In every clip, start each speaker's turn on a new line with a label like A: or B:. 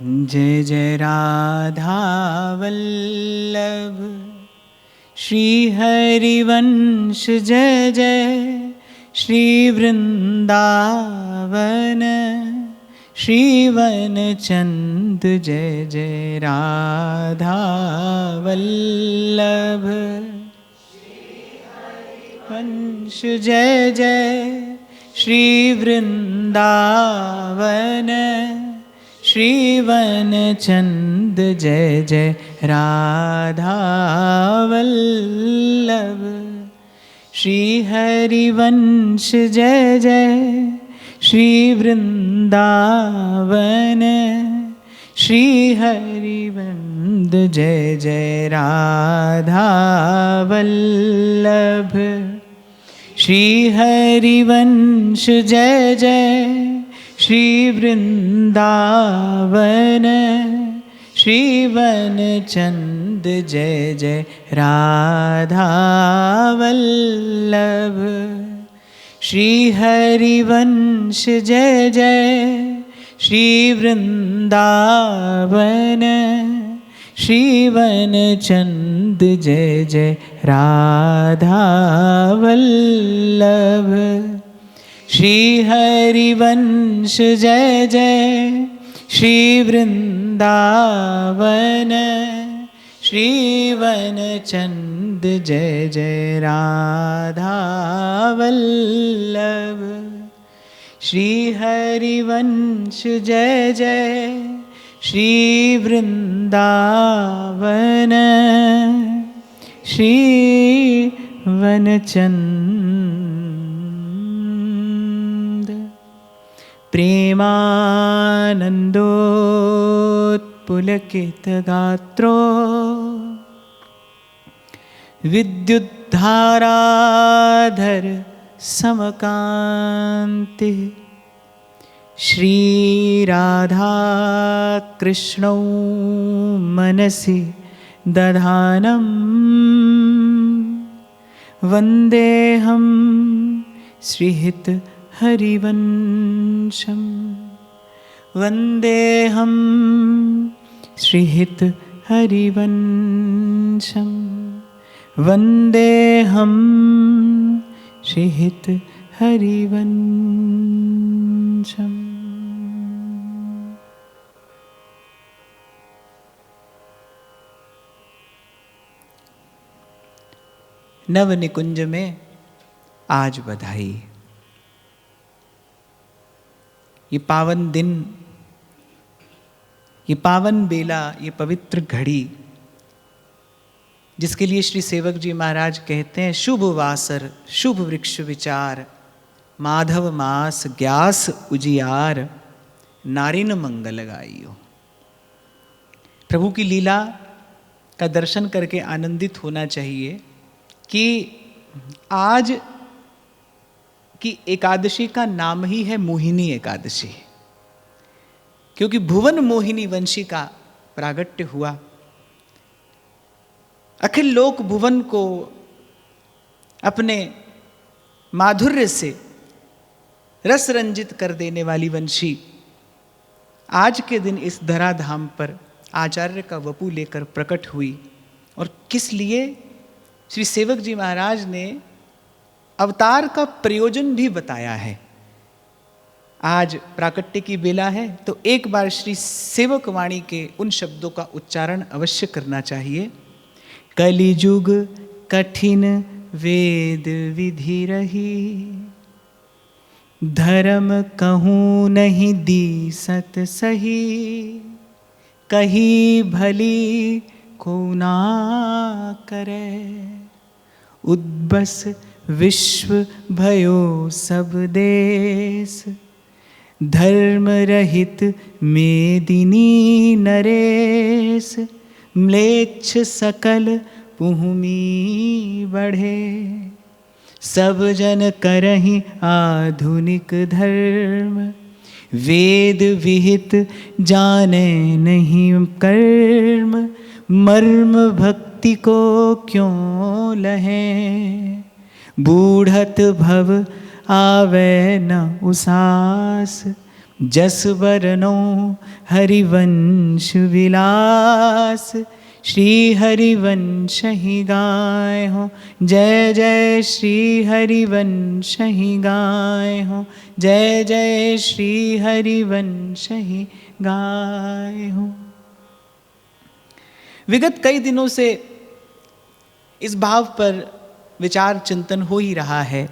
A: जय जय राधा वल्लभ श्री हरिवंश, जय जय श्री वृंदावन श्रीवन चंद, जय जय राधा वल्लभ वंश, जय जय श्री वृंदावन श्रीवन चंद, जय जय राधा वल्लभ श्री हरिवंश, जय जय श्री वृंदावन श्री हरिवंद, जय जय राधा वल्लभ श्री हरिवंश, जय जय श्री वृंदावन श्रीवन चंद, जय जय राधा वल्लभ श्री हरिवंश, जय जय श्री वृंदावन श्रीवन चंद, जय जय राधा वल्लभ श्री हरिवंश, जय जय श्री वृंदावन श्रीवन चंद, जय जय राधा वल्लभ श्री हरिवंश, जय जय श्री वृंदावन श्रीवन चंद। प्रेमानंदोत्पुलकितगात्रो विद्युद्धाराधर समकान्ति श्रीराधा कृष्णौ मनसि दधानं वन्देऽहं श्रीहित हरिवंशं, वन्देऽहं श्रीहित हरिवंशं, वन्देऽहं श्रीहित हरिवंशम्। नव निकुंज में आज बधाई। ये पावन दिन, ये पावन बेला, ये पवित्र घड़ी, जिसके लिए श्री सेवक जी महाराज कहते हैं शुभ वासर शुभ वृक्ष विचार, माधव मास ग्यास उजियार, नारिन मंगल गाइयो। प्रभु की लीला का दर्शन करके आनंदित होना चाहिए कि आज की एकादशी का नाम ही है मोहिनी एकादशी, क्योंकि भुवन मोहिनी वंशी का प्रागट्य हुआ। अखिल लोक भुवन को अपने माधुर्य से रस रंजित कर देने वाली वंशी आज के दिन इस धराधाम पर आचार्य का वपु लेकर प्रकट हुई। और किस लिए? श्री सेवक जी महाराज ने अवतार का प्रयोजन भी बताया है। आज प्राकट्य की बेला है तो एक बार श्री सेवक वाणी के उन शब्दों का उच्चारण अवश्य करना चाहिए। कलिजुग कठिन वेद विधि रही, धर्म कहूँ नहीं दी सत सही, कही भली को ना करे, उद्बस विश्व भयो सब देश, धर्म रहित मेदिनी नरेश, म्लेच्छ सकल पुहुमी बढ़े, सब जन करहि आधुनिक धर्म, वेद विहित जाने नहीं कर्म, मर्म भक्ति को क्यों लहें, बूढ़त भव आवे न उसास, जस बरनो हरिवंश विलास, श्री हरिवंश ही गाय हो। जय जय श्री हरिवंश ही गाय हो, जय जय श्री हरिवंश ही गाय हो। विगत कई दिनों से इस भाव पर विचार चिंतन हो ही रहा है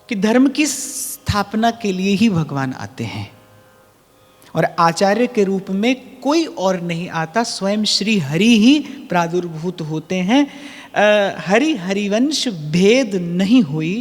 A: कि धर्म की स्थापना के लिए ही भगवान आते हैं और आचार्य के रूप में कोई और नहीं आता, स्वयं श्री हरि ही प्रादुर्भूत होते हैं। हरि हरिवंश भेद नहीं हुई,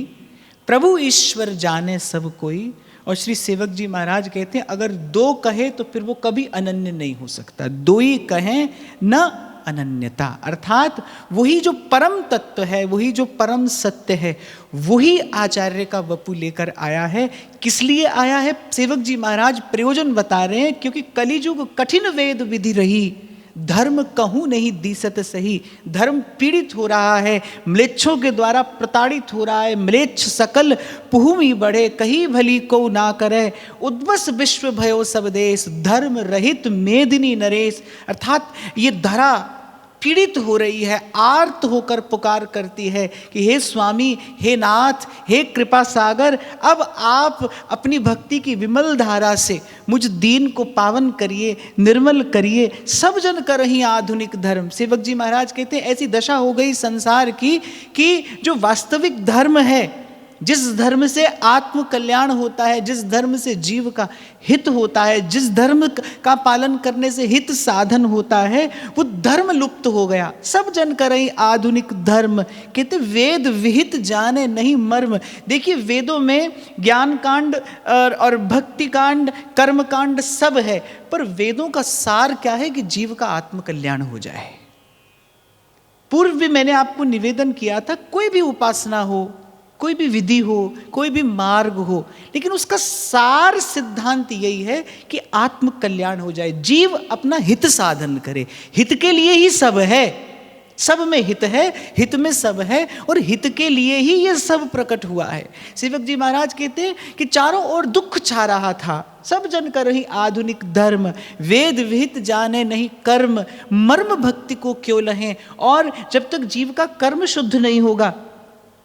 A: प्रभु ईश्वर जाने सब कोई। और श्री सेवक जी महाराज कहते हैं अगर दो कहे तो फिर वो कभी अनन्य नहीं हो सकता, दो ही कहें न अनन्यता। अर्थात वही जो परम तत्व है, वही जो परम सत्य है, वही आचार्य का वपु लेकर आया है। किस लिए आया है सेवक जी महाराज प्रयोजन बता रहे हैं, क्योंकि कलिजुग कठिन वेद विधि रही, धर्म कहूँ नहीं दिसत सही। धर्म पीड़ित हो रहा है, म्लेच्छों के द्वारा प्रताड़ित हो रहा है। म्लेच्छ सकल पुहुमी बढ़े, कही भली को ना करे, उद्वस विश्व भयो सब देश, धर्म रहित मेदिनी नरेश। अर्थात ये धरा पीड़ित हो रही है, आर्त होकर पुकार करती है कि हे स्वामी, हे नाथ, हे कृपा सागर, अब आप अपनी भक्ति की विमल धारा से मुझ दीन को पावन करिए, निर्मल करिए। सब जन करहि आधुनिक धर्म। सेवक जी महाराज कहते हैं ऐसी दशा हो गई संसार की कि जो वास्तविक धर्म है, जिस धर्म से आत्म कल्याण होता है, जिस धर्म से जीव का हित होता है, जिस धर्म का पालन करने से हित साधन होता है, वो धर्म लुप्त हो गया। सब जन करई आधुनिक धर्म, कहते वेद विहित जाने नहीं मर्म। देखिए वेदों में ज्ञान कांड और भक्ति कांड, कर्म कांड सब है, पर वेदों का सार क्या है कि जीव का आत्म कल्याण हो जाए। पूर्व भी मैंने आपको निवेदन किया था, कोई भी उपासना हो, कोई भी विधि हो, कोई भी मार्ग हो, लेकिन उसका सार सिद्धांत यही है कि आत्म कल्याण हो जाए, जीव अपना हित साधन करे। हित के लिए ही सब है, सब में हित है, हित में सब है, और हित के लिए ही ये सब प्रकट हुआ है। सेवक जी महाराज कहते हैं कि चारों ओर दुख छा रहा था, सब जन करहि आधुनिक धर्म, वेद विहित जाने नहीं कर्म, मर्म भक्ति को क्यों लहें। और जब तक जीव का कर्म शुद्ध नहीं होगा,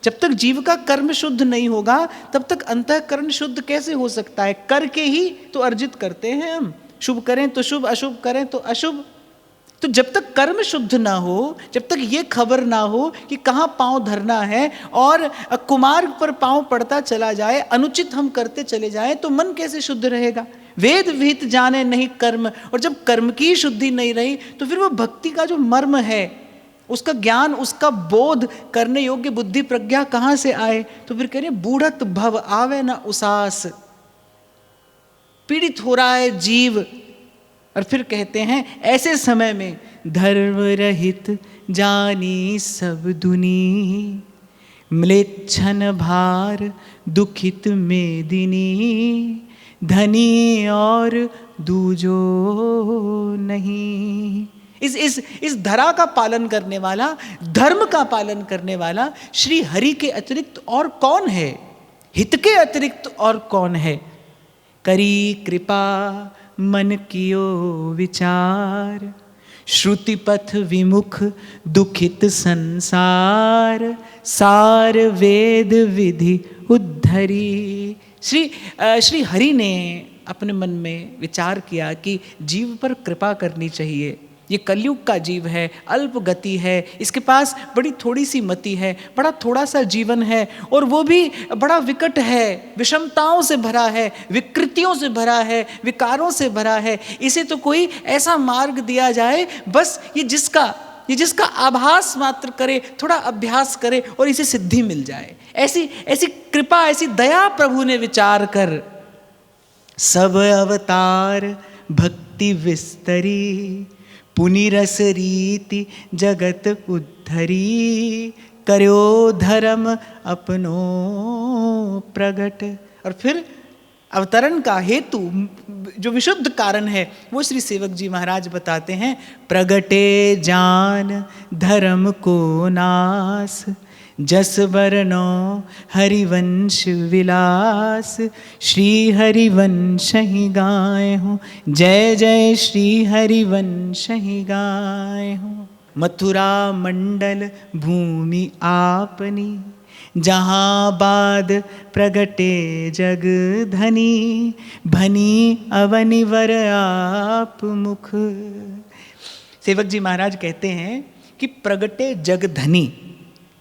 A: जब तक जीव का कर्म शुद्ध नहीं होगा, तब तक अंतःकरण शुद्ध कैसे हो सकता है। करके ही तो अर्जित करते हैं हम, शुभ करें तो शुभ, अशुभ करें तो अशुभ। तो जब तक कर्म शुद्ध ना हो, जब तक ये खबर ना हो कि कहाँ पांव धरना है और कुमार्ग पर पांव पड़ता चला जाए, अनुचित हम करते चले जाएं, तो मन कैसे शुद्ध रहेगा। वेद विहित जाने नहीं कर्म, और जब कर्म की शुद्धि नहीं रही तो फिर वो भक्ति का जो मर्म है, उसका ज्ञान, उसका बोध करने योग्य बुद्धि प्रज्ञा कहाँ से आए। तो फिर कह रहे बूढ़त भव आवे न उसास, पीड़ित हो रहा है जीव। और फिर कहते हैं ऐसे समय में धर्म रहित जानी सब दुनी, म्लेच्छन भार दुखित मेदिनी, धनी और दूजो नहीं। इस धरा का पालन करने वाला, धर्म का पालन करने वाला श्री हरि के अतिरिक्त और कौन है, हित के अतिरिक्त और कौन है। करी कृपा मन कियो विचार, श्रुति पथ विमुख दुखित संसार, सार वेद विधि उद्धरी। श्री हरि ने अपने मन में विचार किया कि जीव पर कृपा करनी चाहिए। ये कलयुग का जीव है, अल्प गति है, इसके पास बड़ी थोड़ी सी मति है, बड़ा थोड़ा सा जीवन है, और वो भी बड़ा विकट है, विषमताओं से भरा है, विकृतियों से भरा है, विकारों से भरा है। इसे तो कोई ऐसा मार्ग दिया जाए, बस ये जिसका आभास मात्र करे, थोड़ा अभ्यास करे और इसे सिद्धि मिल जाए। ऐसी कृपा, ऐसी दया प्रभु ने विचार कर सब अवतार भक्ति विस्तरी, पुनिरस रीति जगत उद्धरी, कर्यो धर्म अपनो प्रगट। और फिर अवतरण का हेतु जो विशुद्ध कारण है वो श्री सेवक जी महाराज बताते हैं। प्रगटे जान धर्म को नास, जस बरनो हरिवंश विलास, श्री हरिवंश ही गाए हूँ, जय जय श्री हरिवंश ही गाए हूँ। मथुरा मंडल भूमि आपनी, जहाँ बाद प्रगटे जग धनी, भनी अवनिवर आप मुख। सेवक जी महाराज कहते हैं कि प्रगटे जग धनी,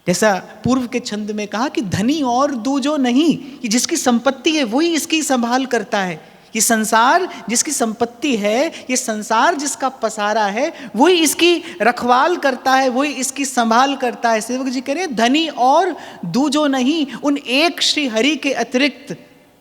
A: जैसा पूर्व के छंद में कहा कि धनी और दूजो नहीं, कि जिसकी संपत्ति है वही इसकी संभाल करता है। ये संसार जिसकी संपत्ति है, ये संसार जिसका पसारा है, वही इसकी रखवाल करता है, वही इसकी संभाल करता है। सेवक जी कह रहे हैं धनी और दूजो नहीं, उन एक श्री हरि के अतिरिक्त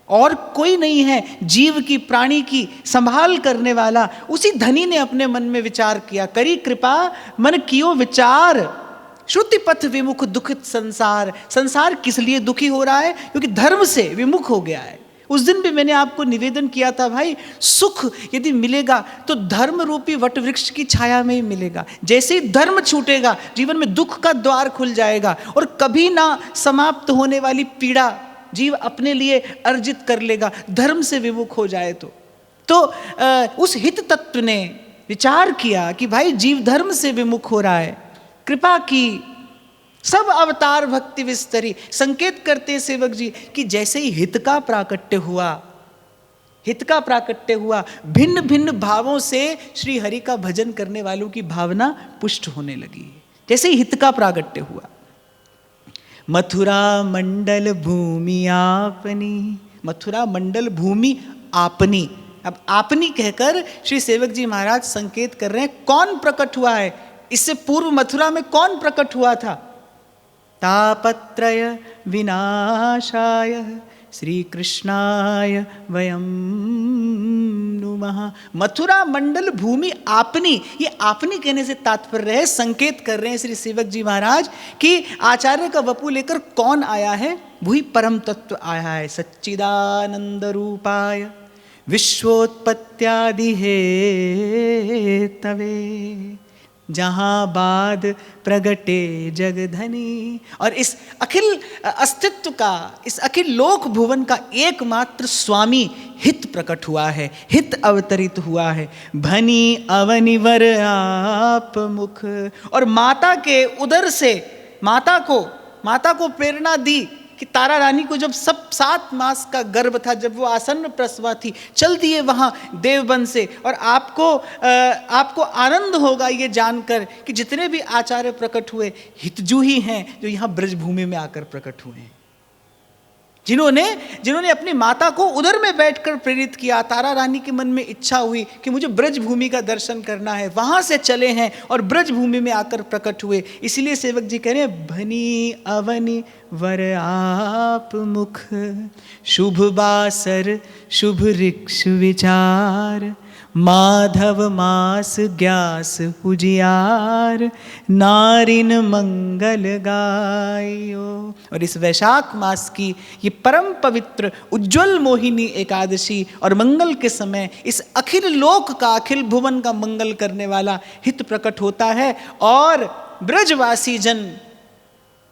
A: और कोई नहीं है जीव की, प्राणी की संभाल करने वाला। उसी धनी ने अपने मन में विचार किया, करी कृपा मन कियो विचार, श्रुति पथ विमुख दुखित संसार। संसार किस लिए दुखी हो रहा है? क्योंकि धर्म से विमुख हो गया है। उस दिन भी मैंने आपको निवेदन किया था, भाई सुख यदि मिलेगा तो धर्म रूपी वट वृक्ष की छाया में ही मिलेगा। जैसे ही धर्म छूटेगा जीवन में दुख का द्वार खुल जाएगा, और कभी ना समाप्त होने वाली पीड़ा जीव अपने लिए अर्जित कर लेगा, धर्म से विमुख हो जाए तो उस हित तत्व ने विचार किया कि भाई जीव धर्म से विमुख हो रहा है, कृपा की, सब अवतार भक्ति विस्तरी। संकेत करते हैं सेवक जी कि जैसे ही हित का प्राकट्य हुआ, भिन्न भिन्न भावों से श्री हरि का भजन करने वालों की भावना पुष्ट होने लगी। जैसे ही हित का प्राकट्य हुआ। मथुरा मंडल भूमि आपनी, मथुरा मंडल भूमि आपनी। अब आपनी कहकर श्री सेवक जी महाराज संकेत कर रहे हैं कौन प्रकट हुआ है। इससे पूर्व मथुरा में कौन प्रकट हुआ था? तापत्रय विनाशाय श्री कृष्णाय वयम नुमः। मथुरा मंडल भूमि आपनी, ये आपनी कहने से तात्पर्य है, संकेत कर रहे हैं श्री सेवक जी महाराज कि आचार्य का वपु लेकर कौन आया है? वही परम तत्व आया है। सच्चिदानंद रूपाय विश्वोत्पत्त्यादि हेतवे, जहाँ बाद प्रगटे जगधनी। और इस अखिल अस्तित्व का, इस अखिल लोक भुवन का एकमात्र स्वामी हित प्रकट हुआ है, हित अवतरित हुआ है। भनी अवनिवर आप मुख। और माता के उदर से माता को प्रेरणा दी कि तारा रानी को जब सब 7 मास का गर्भ था, जब वो आसन्न प्रसवा थी, चल दिए वहाँ देवबन से। और आपको आनंद होगा ये जानकर कि जितने भी आचार्य प्रकट हुए हितजूही हैं, जो यहाँ ब्रजभूमि में आकर प्रकट हुए हैं, जिन्होंने अपनी माता को उदर में बैठकर प्रेरित किया। तारा रानी के मन में इच्छा हुई कि मुझे ब्रजभूमि का दर्शन करना है, वहां से चले हैं और ब्रजभूमि में आकर प्रकट हुए। इसलिए सेवक जी कह रहे हैं भनी अवनि वर आप मुख, शुभ बासर शुभ ऋक्ष विचार, माधव मास ग्यास उजियार, नारिन मंगल गायो। और इस वैशाख मास की ये परम पवित्र उज्ज्वल मोहिनी एकादशी और मंगल के समय इस अखिल लोक का, अखिल भुवन का मंगल करने वाला हित प्रकट होता है। और ब्रजवासी जन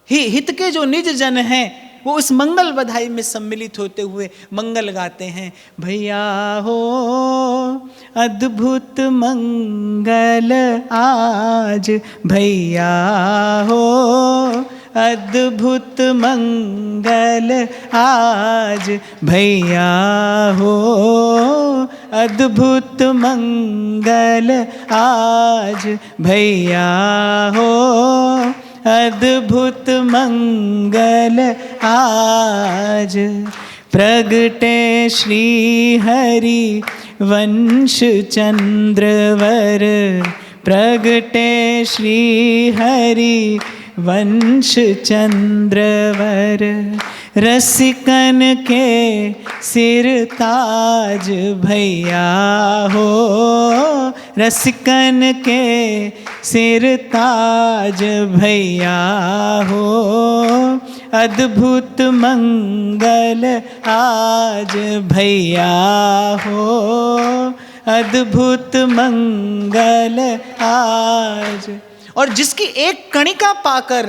A: ही, हित के जो निज जन हैं, वो इस मंगल बधाई में सम्मिलित होते हुए मंगल गाते हैं। भैया हो अद्भुत मंगल आज, भैया हो अद्भुत मंगल आज, भैया हो अद्भुत मंगल आज, भैया हो अद्भुत मंगल आज। प्रगटे श्री हरि वंश चंद्रवर, प्रगटे श्री हरि वंश चंद्रवर, रसिकन के सिर ताज, भैया हो रसिकन के सिर ताज, भैया हो अद्भुत मंगल आज, भैया हो अद्भुत मंगल आज। और जिसकी एक कणिका पाकर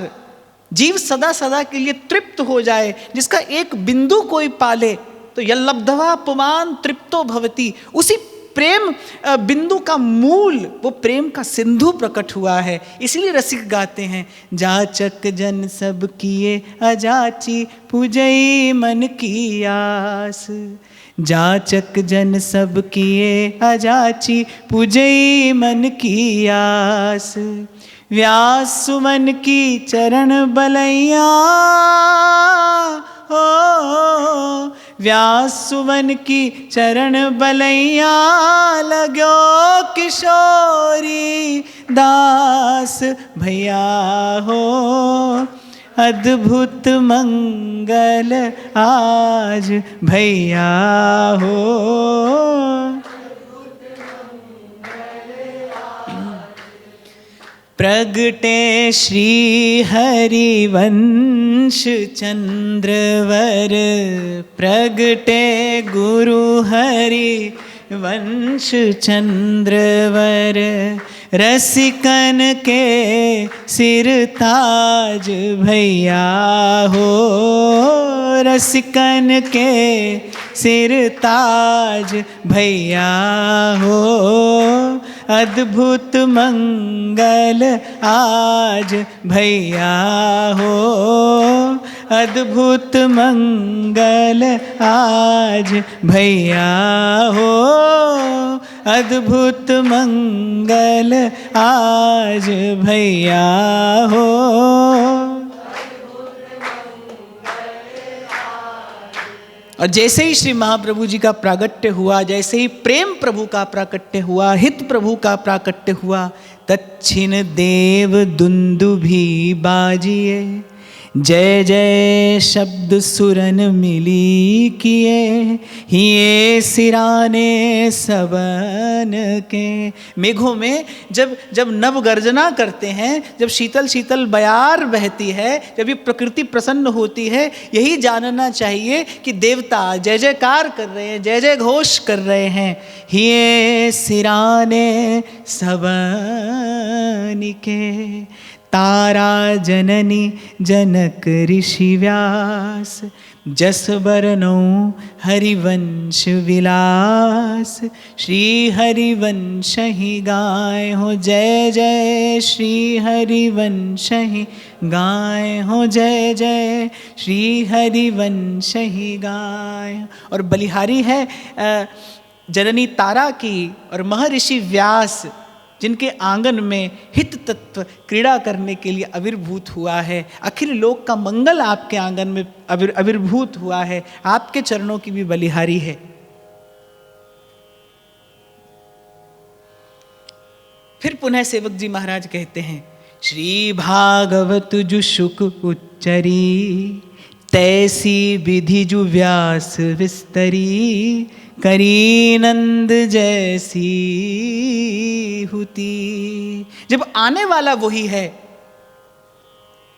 A: जीव सदा सदा के लिए तृप्त हो जाए, जिसका एक बिंदु कोई पाले तो यल्लब्धवा पुमान तृप्तो भवति। उसी प्रेम बिंदु का मूल, वो प्रेम का सिंधु प्रकट हुआ है। इसलिए रसिक गाते हैं, जाचक जन सब किए अजाची पूजई मन की आस। जाचक जन सब किए अजाची पूजई मन की आस। व्यास सुमन की चरण बलैया हो, व्यास सुमन की चरण बलैया लगो किशोरी दास भैया हो। अद्भुत मंगल आज भैया हो। प्रगटे श्री हरिवंश चंद्रवर, प्रगटे गुरु हरि वंश चंद्रवर। रसिकन के सिर ताज भैया हो, रसिकन के सिर ताज भैया हो। अद्भुत मंगल आज भैया हो, अद्भुत मंगल आज भैया हो। अद्भुत मंगल आज भैया हो। और जैसे ही श्री महाप्रभु जी का प्रागट्य हुआ, जैसे ही प्रेम प्रभु का प्राकट्य हुआ, हित प्रभु का प्राकट्य हुआ, दक्षिण देव दुंदुभी बाजिए, जय जय शब्द सुरन मिली किए। ये सिराने सबन के। मेघों में जब जब नव गर्जना करते हैं, जब शीतल शीतल बयार बहती है, जब ये प्रकृति प्रसन्न होती है, यही जानना चाहिए कि देवता जय जयकार कर रहे हैं, जय जय घोष कर रहे हैं। ये सिराने सबन के। तारा जननी जनक ऋषि व्यास, जस बरनौ हरिवंश विलास। श्री हरिवंश ही गाय हो, जय जय श्री हरिवंश ही गाय हो, जय जय श्री हरिवंश ही गाय। और बलिहारी है जननी तारा की और महर्षि व्यास, जिनके आंगन में हित तत्व क्रीड़ा करने के लिए आविर्भूत हुआ है। अखिल लोक का मंगल आपके आंगन में आविर्भूत हुआ है। आपके चरणों की भी बलिहारी है। फिर पुनः सेवक जी महाराज कहते हैं, श्री भागवत जु शुक उच्चरी, तैसी विधि जु व्यास विस्तरी। करी नंद जैसी हुती। जब आने वाला वही है,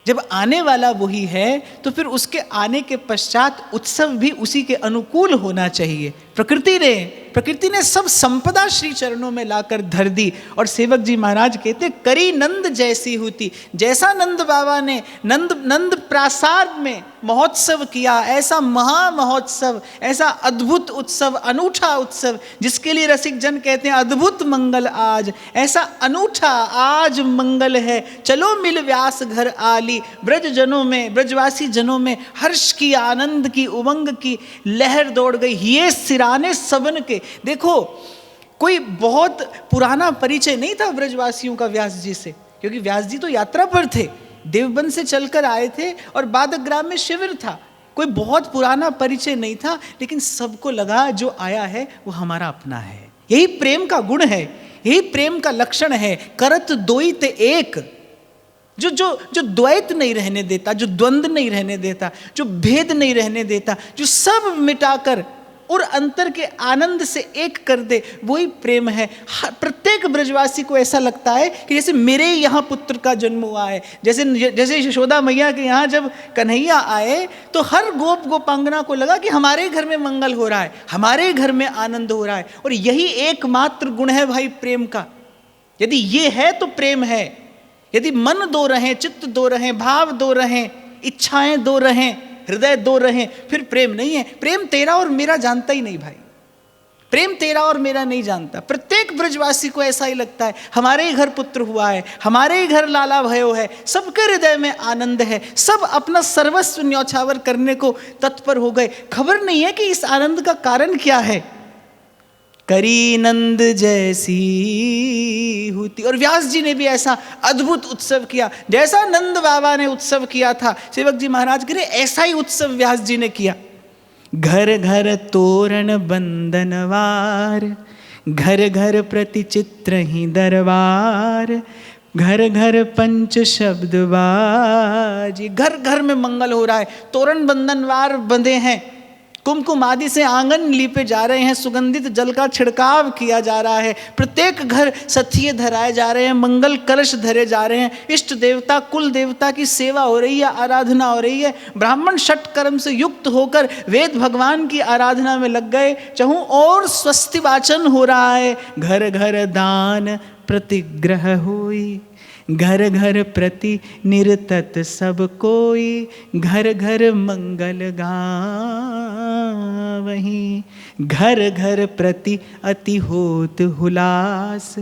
A: जब आने वाला वही है, तो फिर उसके आने के पश्चात उत्सव भी उसी के अनुकूल होना चाहिए। प्रकृति ने सब संपदा श्री चरणों में लाकर धर दी। और सेवक जी महाराज कहते, करी नंद जैसी होती। जैसा नंद बाबा ने नंद प्रासाद में महोत्सव किया, ऐसा महा महोत्सव, ऐसा अद्भुत उत्सव, अनूठा उत्सव, जिसके लिए रसिक जन कहते हैं अद्भुत मंगल आज। ऐसा अनूठा आज मंगल है। चलो मिल व्यास घर आली। ब्रज जनों में, ब्रजवासी जनों में हर्ष की, आनंद की, उमंग की लहर दौड़ गई। ये सिराने सबन के। देखो, कोई बहुत पुराना परिचय नहीं था ब्रजवासियों का व्यास जी से, क्योंकि व्यास जी तो यात्रा पर थे, देवबन से चलकर आए थे और बादग्राम में शिविर था। कोई बहुत पुराना परिचय नहीं था, लेकिन सबको लगा जो आया है वो हमारा अपना है। यही प्रेम का गुण है, यही प्रेम का लक्षण है। करत द्वैत एक, जो द्वैत नहीं रहने देता, जो द्वंद्व नहीं रहने देता, जो भेद नहीं रहने देता, जो सब मिटाकर और अंतर के आनंद से एक कर दे, वही प्रेम है। प्रत्येक ब्रजवासी को ऐसा लगता है कि जैसे मेरे यहाँ पुत्र का जन्म हुआ है। जैसे यशोदा मैया के यहाँ जब कन्हैया आए तो हर गोप गोपांगना को लगा कि हमारे घर में मंगल हो रहा है, हमारे घर में आनंद हो रहा है। और यही एकमात्र गुण है भाई प्रेम का। यदि ये है तो प्रेम है। यदि मन दो रहें, चित्त दो रहें, भाव दो रहें, इच्छाएं दो रहें, हृदय दो रहें, फिर प्रेम नहीं है। प्रेम तेरा और मेरा जानता ही नहीं भाई, प्रेम तेरा और मेरा नहीं जानता। प्रत्येक ब्रजवासी को ऐसा ही लगता है, हमारे ही घर पुत्र हुआ है, हमारे ही घर लाला भयो है, सबके हृदय में आनंद है, सब अपना सर्वस्व न्यौछावर करने को तत्पर हो गए। खबर नहीं है कि इस आनंद का कारण क्या है। करी नंद जैसी होती। और व्यास जी ने भी ऐसा अद्भुत उत्सव किया, जैसा नंद बाबा ने उत्सव किया था, सेवक जी महाराज कह रहे ऐसा ही उत्सव व्यास जी ने किया। घर घर तोरण बंदनवार, घर घर प्रति चित्र ही दरबार, घर घर पंच शब्द बाजी। घर घर में मंगल हो रहा है, तोरण बंदनवार बंधे हैं, कुमकुम आदि से आंगन लीपे जा रहे हैं, सुगंधित जल का छिड़काव किया जा रहा है, प्रत्येक घर सथिये धराए जा रहे हैं, मंगल कलश धरे जा रहे हैं, इष्ट देवता कुल देवता की सेवा हो रही है, आराधना हो रही है। ब्राह्मण षट कर्म से युक्त होकर वेद भगवान की आराधना में लग गए, चहूँ और स्वस्ति वाचन हो रहा है। घर घर दान प्रतिग्रह होई, घर घर प्रति निरतत सब कोई, घर घर मंगल गावहीं, घर घर प्रति अति होत हुलास,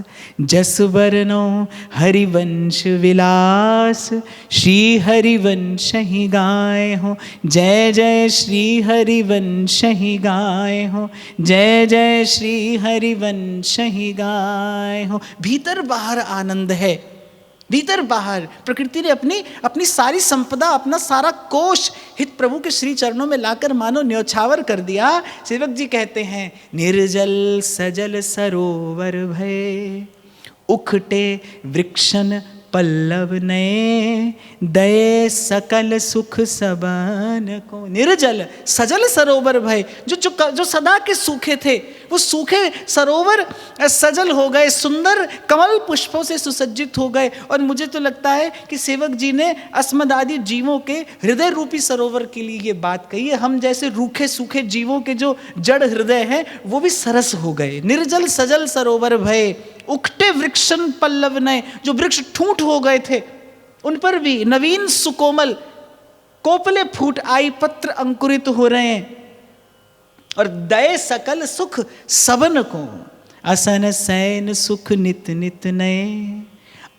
A: जस वर्णो हरिवंश विलास, श्री हरिवंश ही गाए हो, जय जय श्री हरिवंश ही गाए हो, जय जय श्री हरिवंश ही गाए हो। भीतर बाहर आनंद है, भीतर बाहर प्रकृति ने अपनी सारी संपदा, अपना सारा कोष हित प्रभु के श्री चरणों में लाकर मानो न्यौछावर कर दिया। सेवक जी कहते हैं, निर्जल सजल सरोवर भय, उखटे वृक्षन पल्लव नए, दये सकल सुख सबन को। निर्जल सजल सरोवर भय, जो सदा के सूखे थे, वो सूखे सरोवर सजल हो गए, सुंदर कमल पुष्पों से सुसज्जित हो गए। और मुझे तो लगता है कि सेवक जी ने अस्मदादि जीवों के हृदय रूपी सरोवर के लिए ये बात कही है। हम जैसे रूखे सूखे जीवों के जो जड़ हृदय हैं वो भी सरस हो गए। निर्जल सजल सरोवर भय, उखटे वृक्षन पल्लव नए, जो वृक्ष ठूंठ हो गए थे उन पर भी नवीन सुकोमल कोपले फूट आई, पत्र अंकुरित हो रहे हैं। और दये सकल सुख सबन को, असन सैन सुख नित नित नए,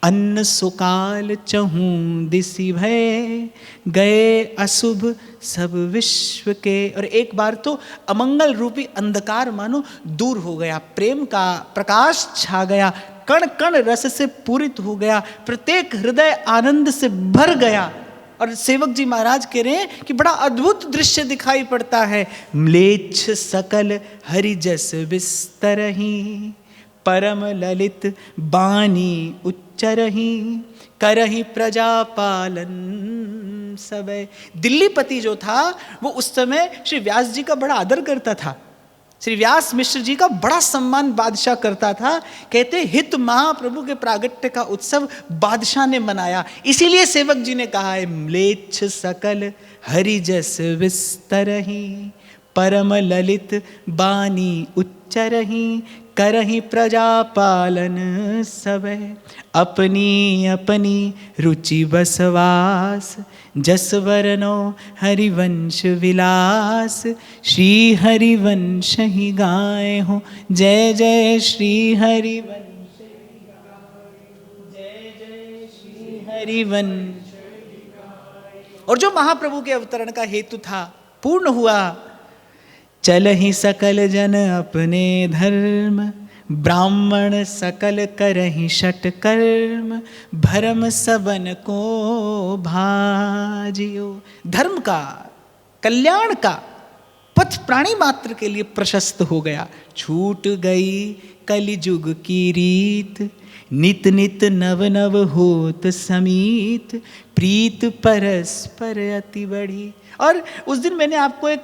A: अन्न सुकाल चहूं दिसी भय, गए अशुभ सब विश्व के। और एक बार तो अमंगल रूपी अंधकार मानो दूर हो गया, प्रेम का प्रकाश छा गया, कण कण रस से पूरित हो गया, प्रत्येक हृदय आनंद से भर गया। और सेवक जी महाराज कह रहे हैं कि बड़ा अद्भुत दृश्य दिखाई पड़ता है। म्लेच्छ सकल हरिजस विस्तरहि, परम ललित बानी उच्चरहि, करहि प्रजा पालन सबे। दिल्लीपति जो था वो उस समय श्री व्यास जी का बड़ा आदर करता था, श्री व्यास मिश्र जी का बड़ा सम्मान बादशाह करता था। कहते हित महाप्रभु के प्रागट्य का उत्सव बादशाह ने मनाया, इसीलिए सेवक जी ने कहा है, म्लेच्छ सकल हरिजस विस्तरहि, परम ललित बानी उच्चरहि, करहि प्रजा पालन सबे। अपनी अपनी रुचि बसवास, जस वर्णो हरिवंश विलास, श्री हरिवंश ही गाए हो, जय जय श्री हरिवंश, जय जय श्री हरिवंश। और जो महाप्रभु के अवतरण का हेतु था पूर्ण हुआ। चल ही सकल जन अपने धर्म, ब्राह्मण सकल करहि षट कर्म, भरम सबन को भाजियो। धर्म का, कल्याण का पथ प्राणी मात्र के लिए प्रशस्त हो गया। छूट गई कलिजुग की रीत, नित नित नव नव होत समीत, प्रीत परस्पर अति बढ़ी। और उस दिन मैंने आपको एक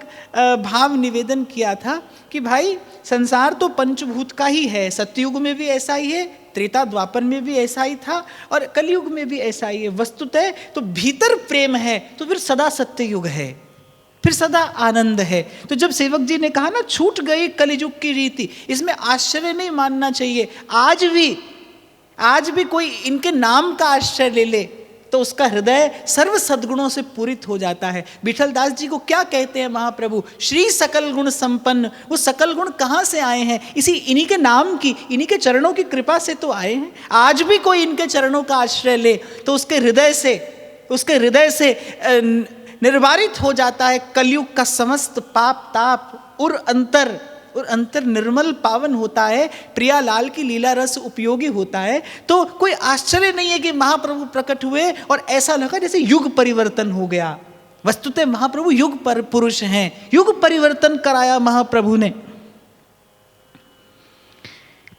A: भाव निवेदन किया था कि भाई संसार तो पंचभूत का ही है, सतयुग में भी ऐसा ही है, त्रेता द्वापर में भी ऐसा ही था और कलयुग में भी ऐसा ही है। वस्तुतः तो भीतर प्रेम है तो फिर सदा सत्ययुग है, फिर सदा आनंद है। तो जब सेवक जी ने कहा ना छूट गई कलियुग की रीति, इसमें आश्चर्य नहीं मानना चाहिए। आज भी आज भी कोई इनके नाम का आश्रय ले ले तो उसका हृदय सर्व सद्गुणों से पूरित हो जाता है। विठल दास जी को क्या कहते हैं महाप्रभु? श्री सकल गुण संपन्न। वो सकल गुण कहाँ से आए हैं? इन्हीं के नाम की, इन्हीं के चरणों की कृपा से तो आए हैं। आज भी कोई इनके चरणों का आश्रय ले तो उसके हृदय से निर्वारित हो जाता है कलयुग का समस्त पाप ताप, और अंतर निर्मल पावन होता है। प्रियालाल की लीला रस उपयोगी होता है। तो कोई आश्चर्य नहीं है कि महाप्रभु प्रकट हुए और ऐसा लगा जैसे युग परिवर्तन हो गया। वस्तुतः महाप्रभु युग पर पुरुष हैं, युग परिवर्तन कराया महाप्रभु ने।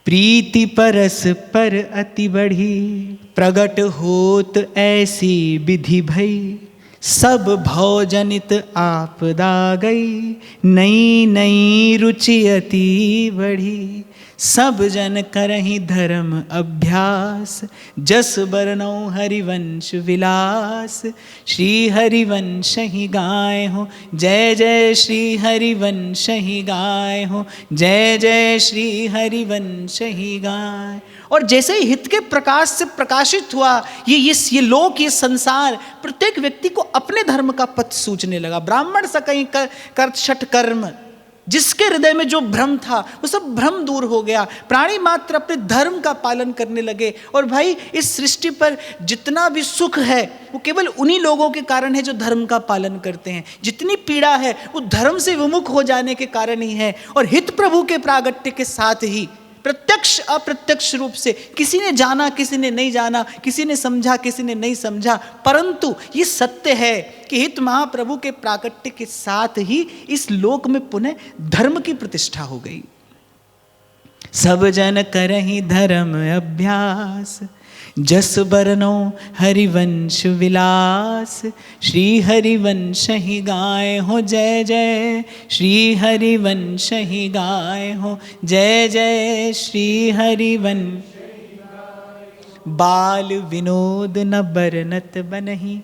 A: प्रीति परस पर अति बढ़ी, प्रगट होत ऐसी विधि भई, सब भवजनित आपदा गई, नई नई रुचि अति बढ़ी, सब जन करहि धर्म अभ्यास, जस बरनौ हरिवंश विलास, श्री हरिवंश ही गाय हो, जय जय श्री हरिवंश ही गाय हो, जय जय श्री हरिवंश ही गाय। और जैसे ही हित के प्रकाश से प्रकाशित हुआ ये लोक, ये संसार, प्रत्येक व्यक्ति को अपने धर्म का पथ सूझने लगा। ब्राह्मण सकई कर छठ कर्म, जिसके हृदय में जो भ्रम था वो सब भ्रम दूर हो गया। प्राणी मात्र अपने धर्म का पालन करने लगे। और भाई, इस सृष्टि पर जितना भी सुख है वो केवल उन्हीं लोगों के कारण है जो धर्म का पालन करते हैं। जितनी पीड़ा है वो धर्म से विमुख हो जाने के कारण ही है। और हित प्रभु के प्रागट्य के साथ ही प्रत्यक्ष अप्रत्यक्ष रूप से, किसी ने जाना किसी ने नहीं जाना, किसी ने समझा किसी ने नहीं समझा, परंतु ये सत्य है कि हित महाप्रभु के प्राकट्य के साथ ही इस लोक में पुनः धर्म की प्रतिष्ठा हो गई। सब जन करहि धर्म अभ्यास, जस बरनो हरिवंश विलास, श्री हरिवंश ही गाय हो, जय जय श्री हरिवंश ही गाय हो, जय जय श्री हरिवंश। बाल विनोद न बरनत बनहि,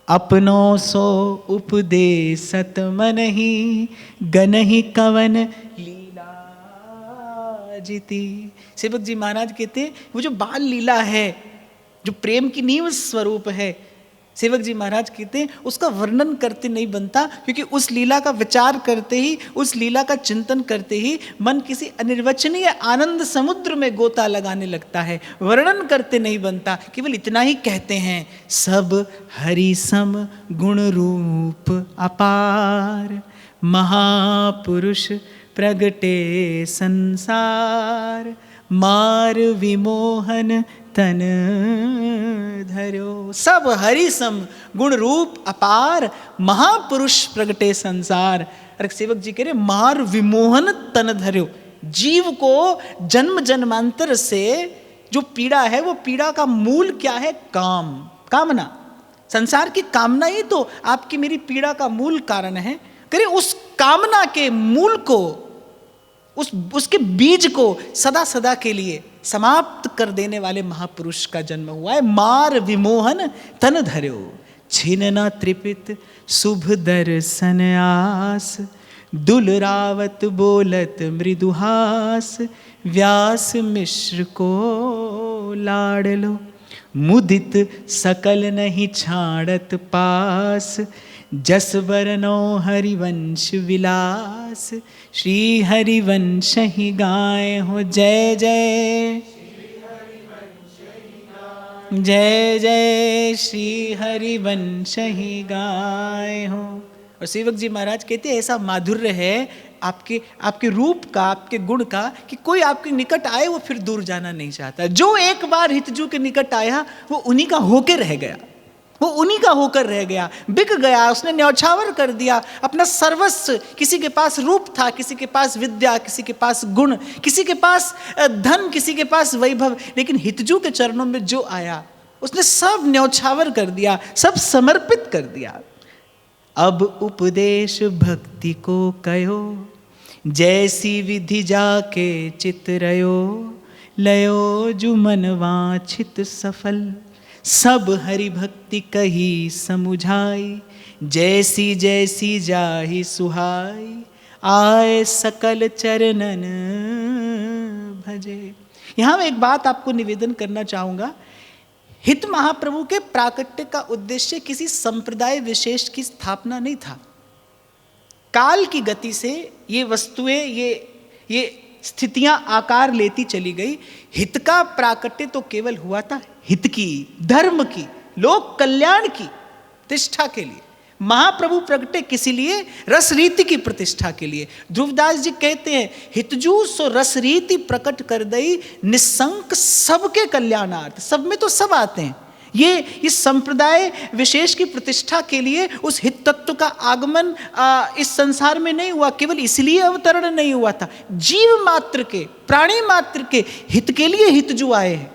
A: अपनो सो उपदेशत मनहि, गनहि कवन लीला जीती। सेवक जी महाराज कहते हैं वो जो बाल लीला है, जो प्रेम की नींव स्वरूप है, सेवक जी महाराज कहते हैं उसका वर्णन करते नहीं बनता, क्योंकि उस लीला का विचार करते ही, उस लीला का चिंतन करते ही मन किसी अनिर्वचनीय आनंद समुद्र में गोता लगाने लगता है। वर्णन करते नहीं बनता, केवल इतना ही कहते हैं, सब हरि सम गुण रूप अपार, महापुरुष प्रगटे संसार, मार विमोहन तन धर्यो। सब हरि सम गुण रूप अपार, महापुरुष प्रगटे संसार। अरे सेवक जी कह रहे मार विमोहन तन धर्यो। जीव को जन्म जन्मांतर से जो पीड़ा है, वो पीड़ा का मूल क्या है? काम, कामना। संसार की कामना ही तो आपकी मेरी पीड़ा का मूल कारण है। कह उस कामना के मूल को, उसके बीज को सदा सदा के लिए समाप्त कर देने वाले महापुरुष का जन्म हुआ है। मार विमोहन तन धर्यो, छिन न त्रिपित शुभ दर्शन आस, दुलरावत बोलत मृदुहास, व्यास मिश्र को लाडलो, मुदित सकल नहीं छाड़त पास, जस बरनो हरिवंश विलास, श्री हरिवंश ही गाय हो, जय जय जय जय श्री हरिवंश ही गाय हो। और सेवक जी महाराज कहते हैं ऐसा माधुर्य है आपके रूप का, आपके गुण का, कि कोई आपके निकट आए वो फिर दूर जाना नहीं चाहता। जो एक बार हितजू के निकट आया वो उन्हीं का होकर रह गया, वो उन्हीं का होकर रह गया, बिक गया, उसने न्यौछावर कर दिया अपना सर्वस्व। किसी के पास रूप था, किसी के पास विद्या, किसी के पास गुण, किसी के पास धन, किसी के पास वैभव, लेकिन हितजू के चरणों में जो आया उसने सब न्यौछावर कर दिया, सब समर्पित कर दिया। अब उपदेश भक्ति को कयो, जैसी विधि जाके चितरयो, लयो जो मन वांछित सफल, सब हरि भक्ति कही समुझाई, जैसी जैसी जाहि सुहाई, आए सकल चरणन भजे। यहां मैं एक बात आपको निवेदन करना चाहूंगा, हित महाप्रभु के प्राकट्य का उद्देश्य किसी संप्रदाय विशेष की स्थापना नहीं था। काल की गति से ये वस्तुएं, ये स्थितियां आकार लेती चली गई। हित का प्राकट्य तो केवल हुआ था हित की, धर्म की, लोक कल्याण की प्रतिष्ठा के लिए। महाप्रभु प्रगटे किसी लिए? रस रीति की प्रतिष्ठा के लिए। ध्रुवदास जी कहते हैं, हितजू सो रस रीति प्रकट कर दई, निसंक सबके कल्याणार्थ। सब में तो सब आते हैं। ये इस संप्रदाय विशेष की प्रतिष्ठा के लिए उस हित तत्व का आगमन इस संसार में नहीं हुआ, केवल इसलिए अवतरण नहीं हुआ था। जीव मात्र के, प्राणी मात्र के हित के लिए हितजू आए हैं।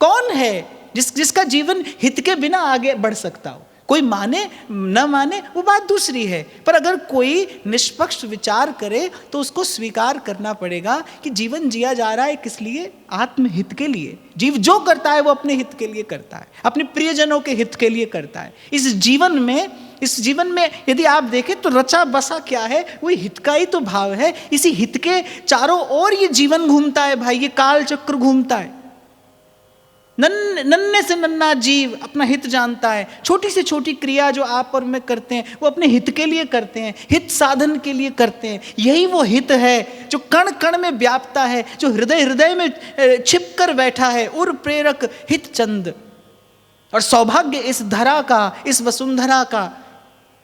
A: कौन है जिसका जीवन हित के बिना आगे बढ़ सकता हो? कोई माने न माने वो बात दूसरी है, पर अगर कोई निष्पक्ष विचार करे तो उसको स्वीकार करना पड़ेगा कि जीवन जिया जा रहा है किस लिए? आत्महित के लिए। जीव जो करता है वो अपने हित के लिए करता है, अपने प्रियजनों के हित के लिए करता है। इस जीवन में यदि आप देखें तो रचा बसा क्या है? वही हित का ही तो भाव है। इसी हित के चारों ओर ये जीवन घूमता है भाई, ये काल चक्र घूमता है। नन्हे से नन्हा जीव अपना हित जानता है। छोटी से छोटी क्रिया जो आप और मैं करते हैं वो अपने हित के लिए करते हैं, हित साधन के लिए करते हैं। यही वो हित है जो कण कण में व्याप्ता है, जो हृदय हृदय में छिप कर बैठा है। उर प्रेरक हित चंद। और सौभाग्य इस धरा का, इस वसुंधरा का,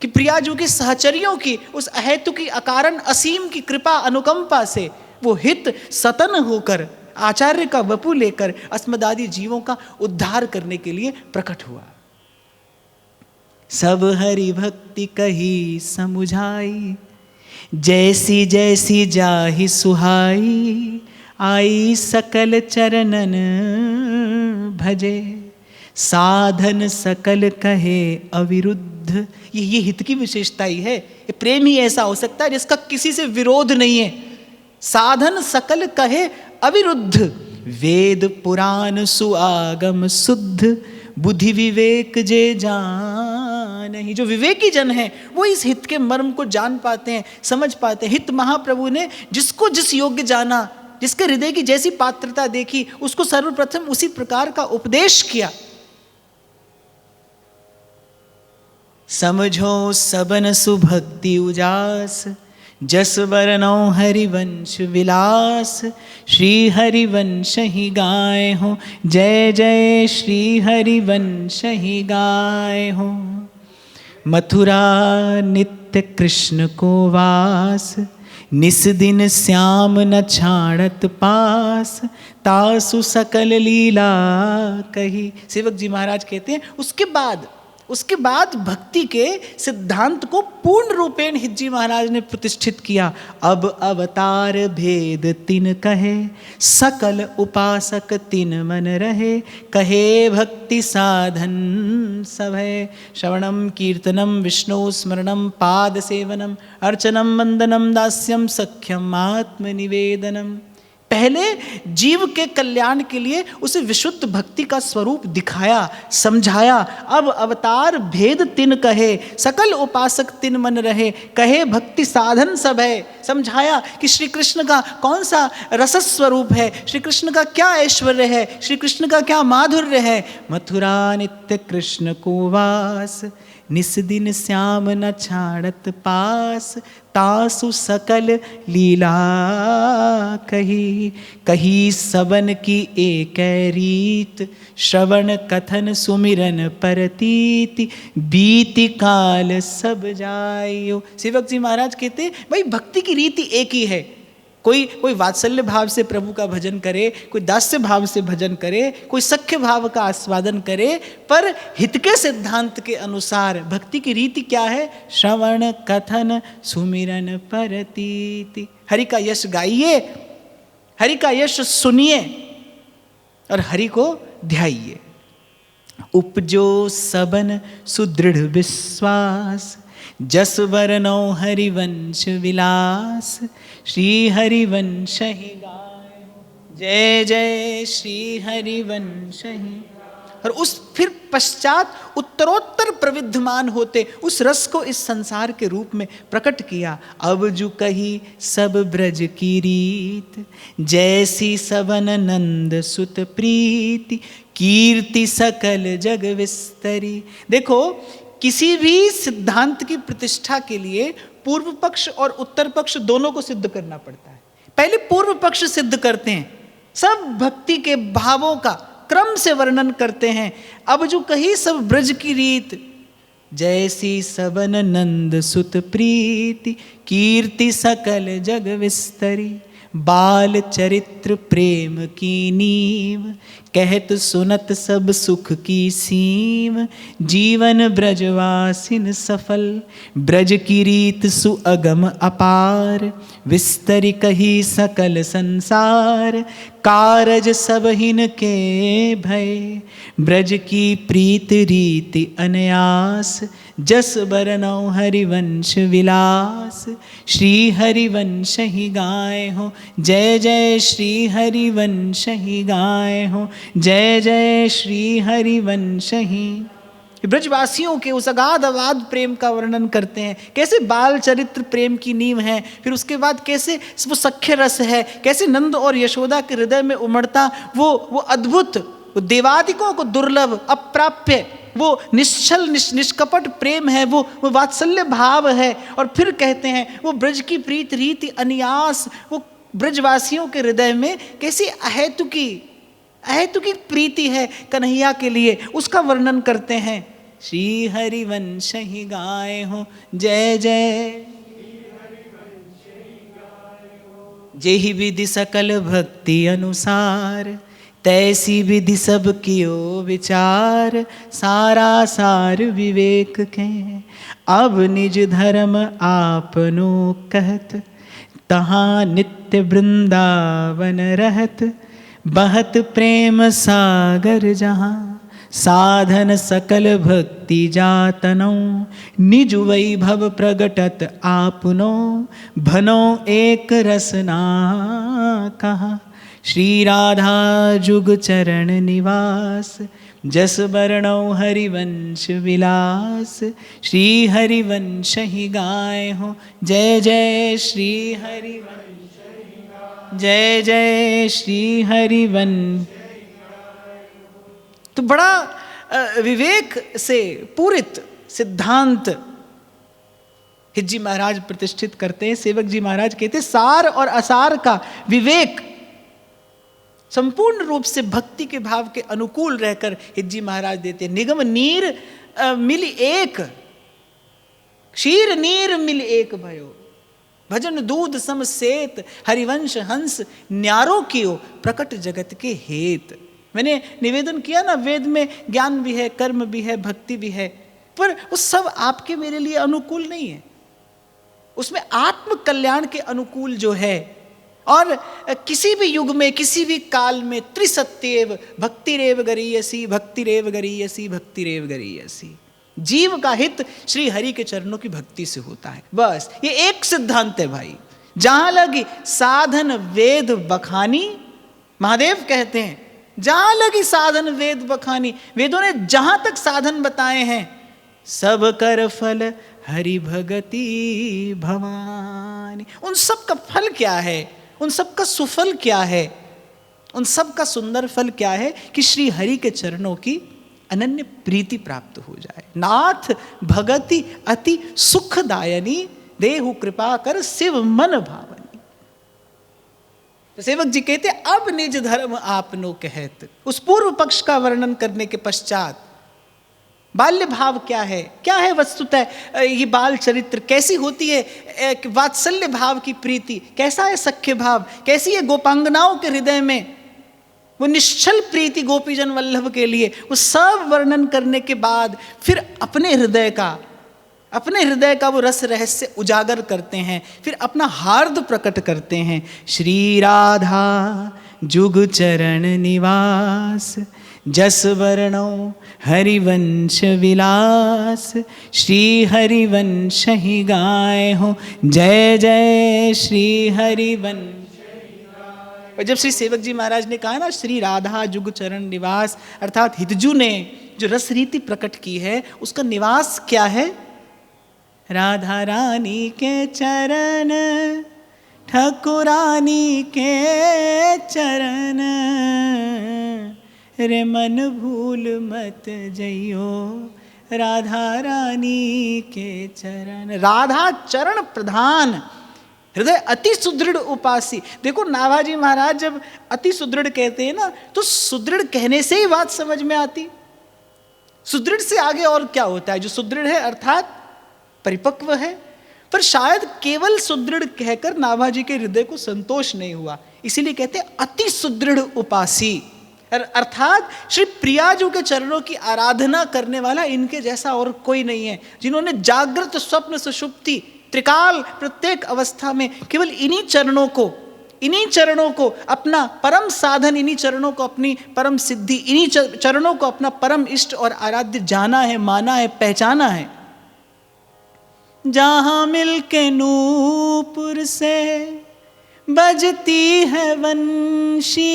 A: कि प्रियाजू की सहचरियों की उस अहेतु की अकारण असीम की कृपा अनुकंपा से वो हित सतन होकर, आचार्य का वपु लेकर अस्मदादि जीवों का उद्धार करने के लिए प्रकट हुआ। सब हरि भक्ति कही समुझाई, जैसी जैसी जाहि सुहाई, आई सकल चरणन भजे, साधन सकल कहे अविरुद्ध। ये हित की विशेषता ही है। ये प्रेम ही ऐसा हो सकता है जिसका किसी से विरोध नहीं है। साधन सकल कहे अविरुद्ध, वेद पुराण सुआगम शुद्ध, बुद्धि विवेक जे जानहि। जो विवेकी जन है वो इस हित के मर्म को जान पाते हैं, समझ पाते हैं। हित महाप्रभु ने जिसको जिस योग्य जाना, जिसके हृदय की जैसी पात्रता देखी, उसको सर्वप्रथम उसी प्रकार का उपदेश किया। समझो सबन सुभक्ति उजास, जस बरनौ हरिवंश विलास, श्री हरिवंश ही गाए हो, जय जय श्री हरिवंश ही गाए हो। मथुरा नित्य कृष्ण को वास, निस दिन श्याम न छाड़त पास, तासु सकल लीला कही। सेवक जी महाराज कहते हैं उसके बाद भक्ति के सिद्धांत को पूर्ण रूपेण हित जी महाराज ने प्रतिष्ठित किया। अब अवतार भेद तिन कहे, सकल उपासक तिन मन रहे, कहे भक्ति साधन सब है। श्रवणम कीर्तनम विष्णु स्मरणम पाद सेवनम, अर्चनम वंदनम दास्यम सख्यम आत्मनिवेदनम। पहले जीव के कल्याण के लिए उसे विशुद्ध भक्ति का स्वरूप दिखाया, समझाया। अब अवतार भेद तिन कहे, सकल उपासक तिन मन रहे, कहे भक्ति साधन सब है। समझाया कि श्री कृष्ण का कौन सा रस स्वरूप है, श्री कृष्ण का क्या ऐश्वर्य है, श्री कृष्ण का क्या माधुर्य है। मथुरा नित्य कृष्ण को वास, निस दिन श्याम न छाड़त पास, तासु सकल लीला कही। कही सबन की एक रीत, श्रवण कथन सुमिरन परतीति, बीति काल सब जायो। सेवक जी महाराज कहते भाई भक्ति की रीति एक ही है। कोई वात्सल्य भाव से प्रभु का भजन करे, कोई दास्य भाव से भजन करे, कोई सख्य भाव का आस्वादन करे, पर हित के सिद्धांत के अनुसार भक्ति की रीति क्या है? श्रवण कथन सुमिरन परतीति। हरि का यश गाइए, हरि का यश सुनिए और हरि को ध्याइए। उपजो सबन सुदृढ़ विश्वास, जस बरनौ हरिवंश विलास, श्री हरिवंश ही गाए। जय जय श्री हरिवंश ही। और उस फिर पश्चात उत्तरोत्तर प्रविद्यमान होते उस रस को इस संसार के रूप में प्रकट किया। अब जो कही सब ब्रज की रीत, जैसी सबन नंद सुत प्रीति, कीर्ति सकल जग विस्तरी। देखो, किसी भी सिद्धांत की प्रतिष्ठा के लिए पूर्व पक्ष और उत्तर पक्ष दोनों को सिद्ध करना पड़ता है। पहले पूर्व पक्ष सिद्ध करते हैं, सब भक्ति के भावों का क्रम से वर्णन करते हैं। अब जो कही सब ब्रज की रीत, जैसी सबन नंद सुत प्रीति, कीर्ति सकल जग विस्तरी। बाल चरित्र प्रेम की नीव, कहत सुनत सब सुख की सीम। जीवन ब्रजवासिन सफल, ब्रज की रीत सुअगम अपार। विस्तरी कही सकल संसार, कारज सब हिन के भय। ब्रज की प्रीत रीति अनयास, जस बरनौ हरिवंश विलास। श्री हरिवंश ही गाए हो, जय जय श्री हरिवंश ही गाए हो, जय जय श्री हरिवंश ही। ब्रजवासियों के उस अगाध अगाध प्रेम का वर्णन करते हैं, कैसे बाल चरित्र प्रेम की नींव है, फिर उसके बाद कैसे वो सख्य रस है, कैसे नंद और यशोदा के हृदय में उमड़ता वो अद्भुत, वो देवादिकों को दुर्लभ अप्राप्य, वो निश्चल निष्कपट प्रेम है, वो वात्सल्य भाव है। और फिर कहते हैं वो ब्रज की प्रीत रीति अनियास, वो ब्रजवासियों के हृदय में कैसी अहेतुकी प्रीति है कन्हैया के लिए, उसका वर्णन करते हैं। श्री हरिवंश ही गाए हो, जय जय जेहि विधि सकल भक्ति अनुसार। तैसी विधि सब कियो विचार, सारा सार विवेक के। अब निज धर्म आपनो कहत, तहाँ नित्य वृंदावन रहत। बहत प्रेम सागर जहाँ, साधन सकल भक्ति जातनो। निज वैभव प्रगटत आपनो, भनो एक रसना कहा। श्री राधा जुग चरण निवास, जस बरनौ हरिवंश विलास। श्री हरिवंश ही गाए हो, जय जय श्री हरिवंश, जय जय श्री हरिवंश। तो बड़ा विवेक से पूरित सिद्धांत हिज्जी महाराज प्रतिष्ठित करते हैं। सेवक जी महाराज कहते हैं सार और असार का विवेक संपूर्ण रूप से भक्ति के भाव के अनुकूल रहकर हिज्जी महाराज देते हैं। निगम नीर मिल एक, क्षीर नीर मिल एक भयो। भजन दूध सम सेत, हरिवंश हंस न्यारो कियो। प्रकट जगत के हेत। मैंने निवेदन किया ना, वेद में ज्ञान भी है, कर्म भी है, भक्ति भी है, पर वो सब आपके मेरे लिए अनुकूल नहीं है। उसमें आत्म कल्याण के अनुकूल जो है, और किसी भी युग में किसी भी काल में त्रिसत्येव भक्तिरेव गरीयसी, भक्तिरेव गरीयसी, भक्तिरेव गरीयसी। जीव का हित श्री हरि के चरणों की भक्ति से होता है। बस ये एक सिद्धांत है भाई। जहां लगी साधन वेद बखानी, महादेव कहते हैं जहां लगी साधन वेद बखानी। वेदों ने जहां तक साधन बताए हैं, सब कर फल हरि भगति भवानी। उन सब का फल क्या है, उन सब का सुफल क्या है, उन सब का सुंदर फल क्या है कि श्री हरि के चरणों की अनन्य प्रीति प्राप्त हो जाए। नाथ भगति अति सुखदायनी, देहु कृपा कर शिव मन भावनी। तो सेवक जी कहते अब निज धर्म आपनो कहत। उस पूर्व पक्ष का वर्णन करने के पश्चात बाल्य भाव क्या है वस्तुतः ये बाल चरित्र कैसी होती है, वात्सल्य भाव की प्रीति कैसा है, सख्य भाव कैसी है गोपांगनाओं के हृदय में, वो निश्चल प्रीति गोपीजन वल्लभ के लिए, वो सब वर्णन करने के बाद फिर अपने हृदय का वो रस रहस्य उजागर करते हैं, फिर अपना हार्द प्रकट करते हैं। श्री राधा जुग चरण निवास, जस वर्णो हरिवंश विलास। श्री हरिवंश ही गाए हो, जय जय श्री हरिवंश। और जब श्री सेवक जी महाराज ने कहा ना श्री राधा जुग चरण निवास, अर्थात हितजू ने जो रस रीति प्रकट की है उसका निवास क्या है? राधा रानी के चरण, ठकुरानी के चरण, रे मन भूल मत जइयो राधा रानी के चरण। राधा चरण प्रधान, हृदय अति सुदृढ़ उपासी। देखो नाभाजी महाराज जब अति सुदृढ़ कहते हैं ना, तो सुदृढ़ कहने से ही बात समझ में आती। सुदृढ़ से आगे और क्या होता है? जो सुदृढ़ है अर्थात परिपक्व है। पर शायद केवल सुदृढ़ कहकर नाभाजी के हृदय को संतोष नहीं हुआ, इसीलिए कहते हैं अति सुदृढ़ उपासी, अर्थात श्री प्रियाजू के चरणों की आराधना करने वाला इनके जैसा और कोई नहीं है, जिन्होंने जागृत स्वप्न सुषुप्ति त्रिकाल प्रत्येक अवस्था में केवल इन्हीं चरणों को अपना परम साधन, इन्हीं चरणों को अपनी परम सिद्धि, इन्हीं चरणों को अपना परम इष्ट और आराध्य जाना है, माना है, पहचाना है। जहां मिलके नूपुर से बजती है वंशी,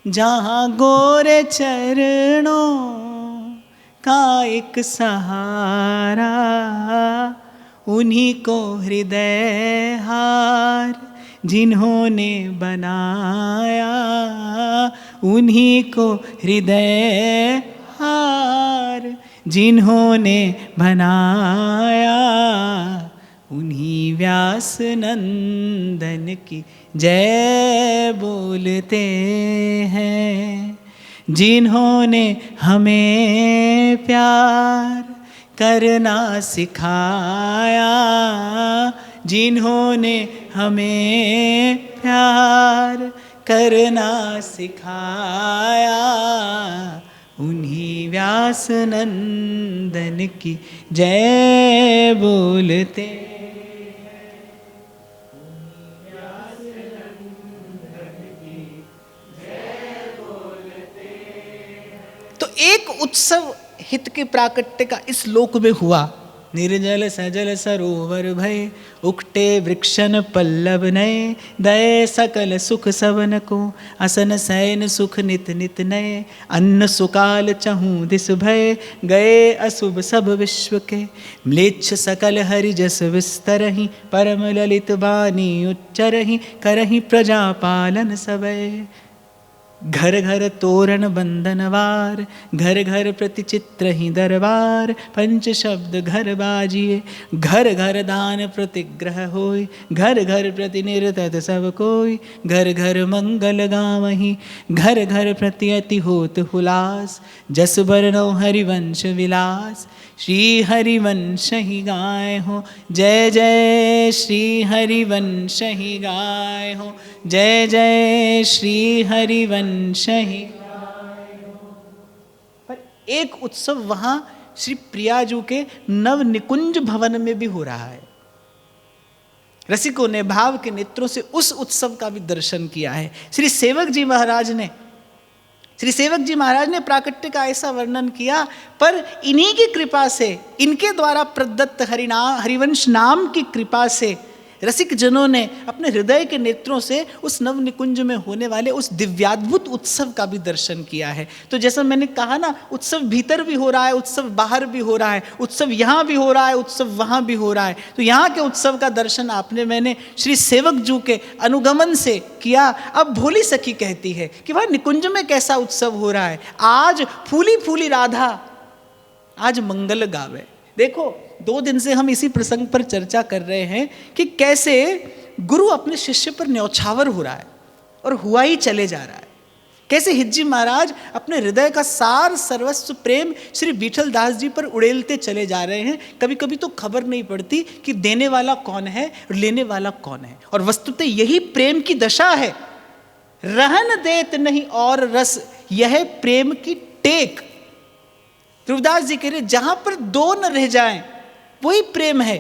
A: जहां गोरे चरणों का एक सहारा, उन्हीं को हृदय हार जिन्होंने बनाया, उन्हीं को हृदय हार जिन्होंने बनाया, उन्हीं व्यास नंदन की जय बोलते हैं। जिन्होंने हमें प्यार करना सिखाया, जिन्होंने हमें प्यार करना सिखाया, उन्हीं व्यास नंदन की जय बोलते। तो एक उत्सव हित के प्राकट्य का इस लोक में हुआ। निर्जल सजल सरोवर भय, उकटे वृक्षन पल्लव नए, दये सकल सुख सवन को, असन सैन सुख नित नित नए, अन्न सुकाल चहूँ दिस भय, गए अशुभ सब विश्व के, म्लेच्छ सकल हरि जस विस्तरहि, परम ललित बानी उच्चरहि, करहि प्रजा पालन सबय। घर घर तोरण बंधनवार, घर घर प्रति चित्र ही दरबार, पंच शब्द घर बाजिए, घर घर दान प्रतिग्रह होय, घर घर प्रति निरतत सब कोई, घर घर मंगल गावहीं, घर घर प्रति अति होत हुलास, जस बरनौ हरिवंश विलास, श्री हरिवंश ही गाय हो, जय जय श्री हरिवंश ही गाय हो, जय जय श्री हरिवंश ही गाय हो। पर एक उत्सव वहां श्री प्रियाजू के नव निकुंज भवन में भी हो रहा है। रसिकों ने भाव के नेत्रों से उस उत्सव का भी दर्शन किया है। श्री सेवक जी महाराज ने प्राकट्य का ऐसा वर्णन किया, पर इन्हीं की कृपा से, इनके द्वारा प्रदत्त हरिवंश नाम की कृपा से रसिक जनों ने अपने हृदय के नेत्रों से उस नव निकुंज में होने वाले उस दिव्याद्भुत उत्सव का भी दर्शन किया है। तो जैसा मैंने कहा ना, उत्सव भीतर भी हो रहा है, उत्सव बाहर भी हो रहा है, उत्सव यहाँ भी हो रहा है, उत्सव वहाँ भी हो रहा है। तो यहाँ के उत्सव का दर्शन मैंने श्री सेवक जू के अनुगमन से किया। अब भोली सखी कहती है कि वह निकुंज में कैसा उत्सव हो रहा है। आज फूली फूली राधा आज मंगल गावे। देखो 2 दिन से हम इसी प्रसंग पर चर्चा कर रहे हैं कि कैसे गुरु अपने शिष्य पर न्यौछावर हो रहा है और हुआ ही चले जा रहा है। कैसे हिज्जी महाराज अपने हृदय का सार सर्वस्व प्रेम श्री विठल दास जी पर उड़ेलते चले जा रहे हैं। कभी कभी तो खबर नहीं पड़ती कि देने वाला कौन है और लेने वाला कौन है। और वस्तुतः यही प्रेम की दशा है। रहन देत नहीं और रस, यह प्रेम की टेक। ध्रुवदास जी कह रहे जहां पर 2 न रह जाएं वही प्रेम है।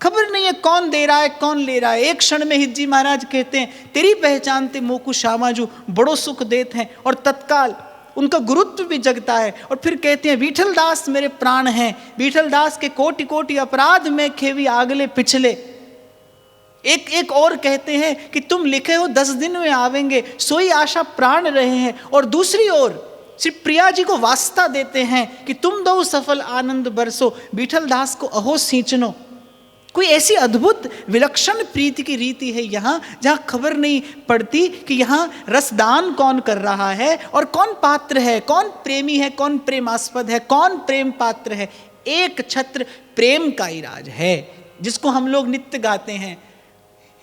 A: खबर नहीं है कौन दे रहा है कौन ले रहा है। एक क्षण में हिज्जी महाराज कहते हैं तेरी पहचानते मोकू श्यामाजू बड़ो सुख देते हैं, और तत्काल उनका गुरुत्व भी जगता है। और फिर कहते हैं विठल दास मेरे प्राण हैं, विठल दास के कोटि कोटि अपराध में खेवी आगले पिछले। एक एक और कहते हैं कि तुम लिखे हो 10 दिन में आवेंगे, सोई आशा प्राण रहे हैं। और दूसरी ओर श्री प्रिया जी को वास्ता देते हैं कि तुम दो सफल आनंद बरसो, विठल दास को अहो सींचनो। कोई ऐसी अद्भुत विलक्षण प्रीति की रीति है यहाँ, जहाँ खबर नहीं पड़ती कि यहाँ रसदान कौन कर रहा है और कौन पात्र है, कौन प्रेमी है, कौन प्रेमास्पद है, कौन प्रेम पात्र है। एक छत्र प्रेम का ही राज है, जिसको हम लोग नित्य गाते हैं।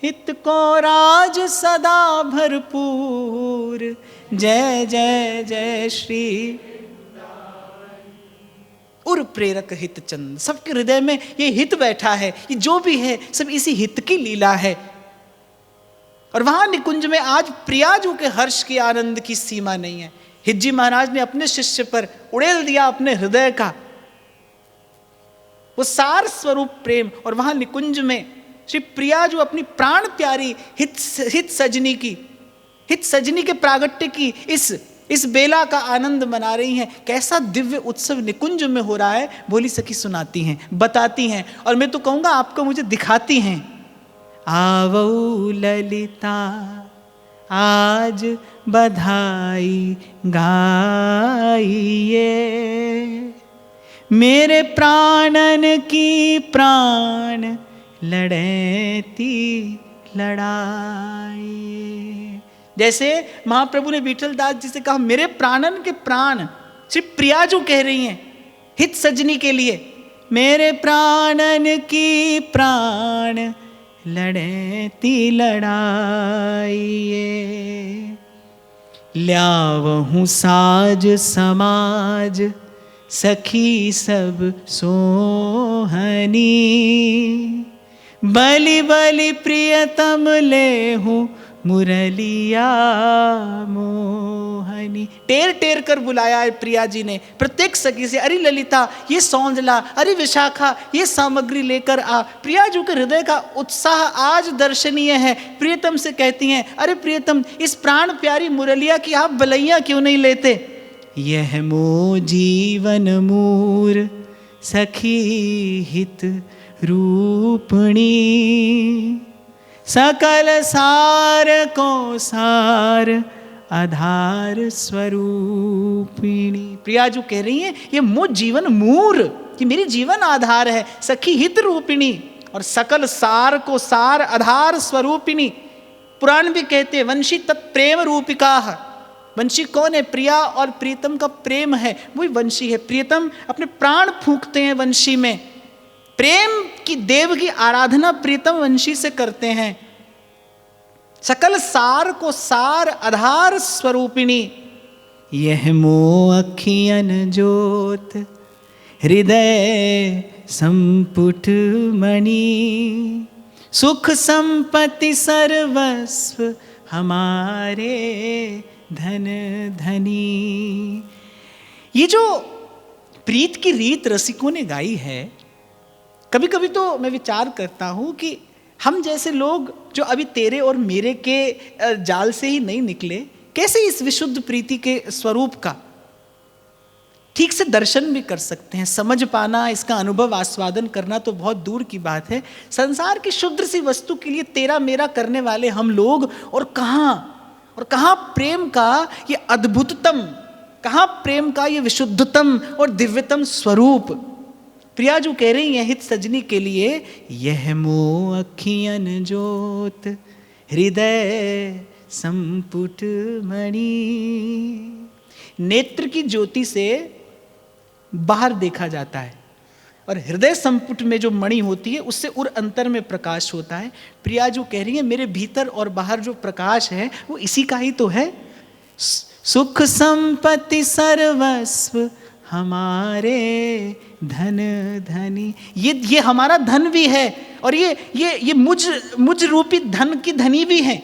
A: हित को राज सदा भरपूर, जय जय जय श्री उर प्रेरक हित चंद। सबके हृदय में ये हित बैठा है, ये जो भी है सब इसी हित की लीला है। और वहां निकुंज में आज प्रियाजू के हर्ष की आनंद की सीमा नहीं है। हिज्जी महाराज ने अपने शिष्य पर उड़ेल दिया अपने हृदय का वो सार स्वरूप प्रेम। और वहां निकुंज में श्री प्रियाजू अपनी प्राण प्यारी हित सजनी के प्रागट्य की इस बेला का आनंद मना रही हैं। कैसा दिव्य उत्सव निकुंज में हो रहा है, भोली सखी सुनाती हैं, बताती हैं, और मैं तो कहूंगा आपको मुझे दिखाती हैं। आवो ललिता आज बधाई गाइए, मेरे प्राणन की प्राण लड़ती लड़ाई। जैसे महाप्रभु ने विठल दास जी से कहा मेरे प्राणन के प्राण, श्री प्रियाजू कह रही हैं हित सजनी के लिए, मेरे प्राणन की प्राण लड़ती लड़ाई। ल्यावहूँ साज समाज सखी सब सोहनी, बलि बलि प्रियतम लेहूँ मुरलिया मोहनी। टेर टेर कर बुलाया है प्रिया जी ने प्रत्येक सखी से, अरे ललिता ये सौंध ला, अरे विशाखा ये सामग्री लेकर आ। प्रिया जी के हृदय का उत्साह आज दर्शनीय है। प्रियतम से कहती हैं, अरे प्रियतम इस प्राण प्यारी मुरलिया की आप बलैया क्यों नहीं लेते। यह मो जीवन मूर सखी हित रूपणी, सकल सार को सार आधार स्वरूपिणी। प्रियाजू कह रही हैं ये मुझ जीवन मूर, कि मेरी जीवन आधार है, सखी हित रूपिणी, और सकल सार को सार आधार स्वरूपिणी। पुराण भी कहते हैं वंशी तत्प्रेम रूपिका। वंशी कौन है? प्रिया और प्रीतम का प्रेम है, वही वंशी है। प्रीतम अपने प्राण फूंकते हैं वंशी में, प्रेम की देव की आराधना प्रीतम वंशी से करते हैं। सकल सार को सार आधार स्वरूपिणी, यह मोह अखियन जोत हृदय संपुट मणि, सुख संपत्ति सर्वस्व हमारे धन धनी। ये जो प्रीत की रीत रसिकों ने गाई है, कभी कभी तो मैं विचार करता हूँ कि हम जैसे लोग जो अभी तेरे और मेरे के जाल से ही नहीं निकले, कैसे इस विशुद्ध प्रीति के स्वरूप का ठीक से दर्शन भी कर सकते हैं। समझ पाना, इसका अनुभव आस्वादन करना तो बहुत दूर की बात है। संसार की शुद्ध सी वस्तु के लिए तेरा मेरा करने वाले हम लोग, और कहाँ प्रेम का ये अद्भुततम, कहाँ प्रेम का ये विशुद्धतम और दिव्यतम स्वरूप। प्रियाजू कह रही हैं हित सजनी के लिए, यह मोह अखियन जोत हृदय संपुट मणि। नेत्र की ज्योति से बाहर देखा जाता है, और हृदय संपुट में जो मणि होती है उससे उर अंतर में प्रकाश होता है। प्रियाजू कह रही है मेरे भीतर और बाहर जो प्रकाश है वो इसी का ही तो है। सुख संपत्ति सर्वस्व हमारे धन धनी, ये हमारा धन भी है, और ये मुझ रूपी धन की धनी भी है।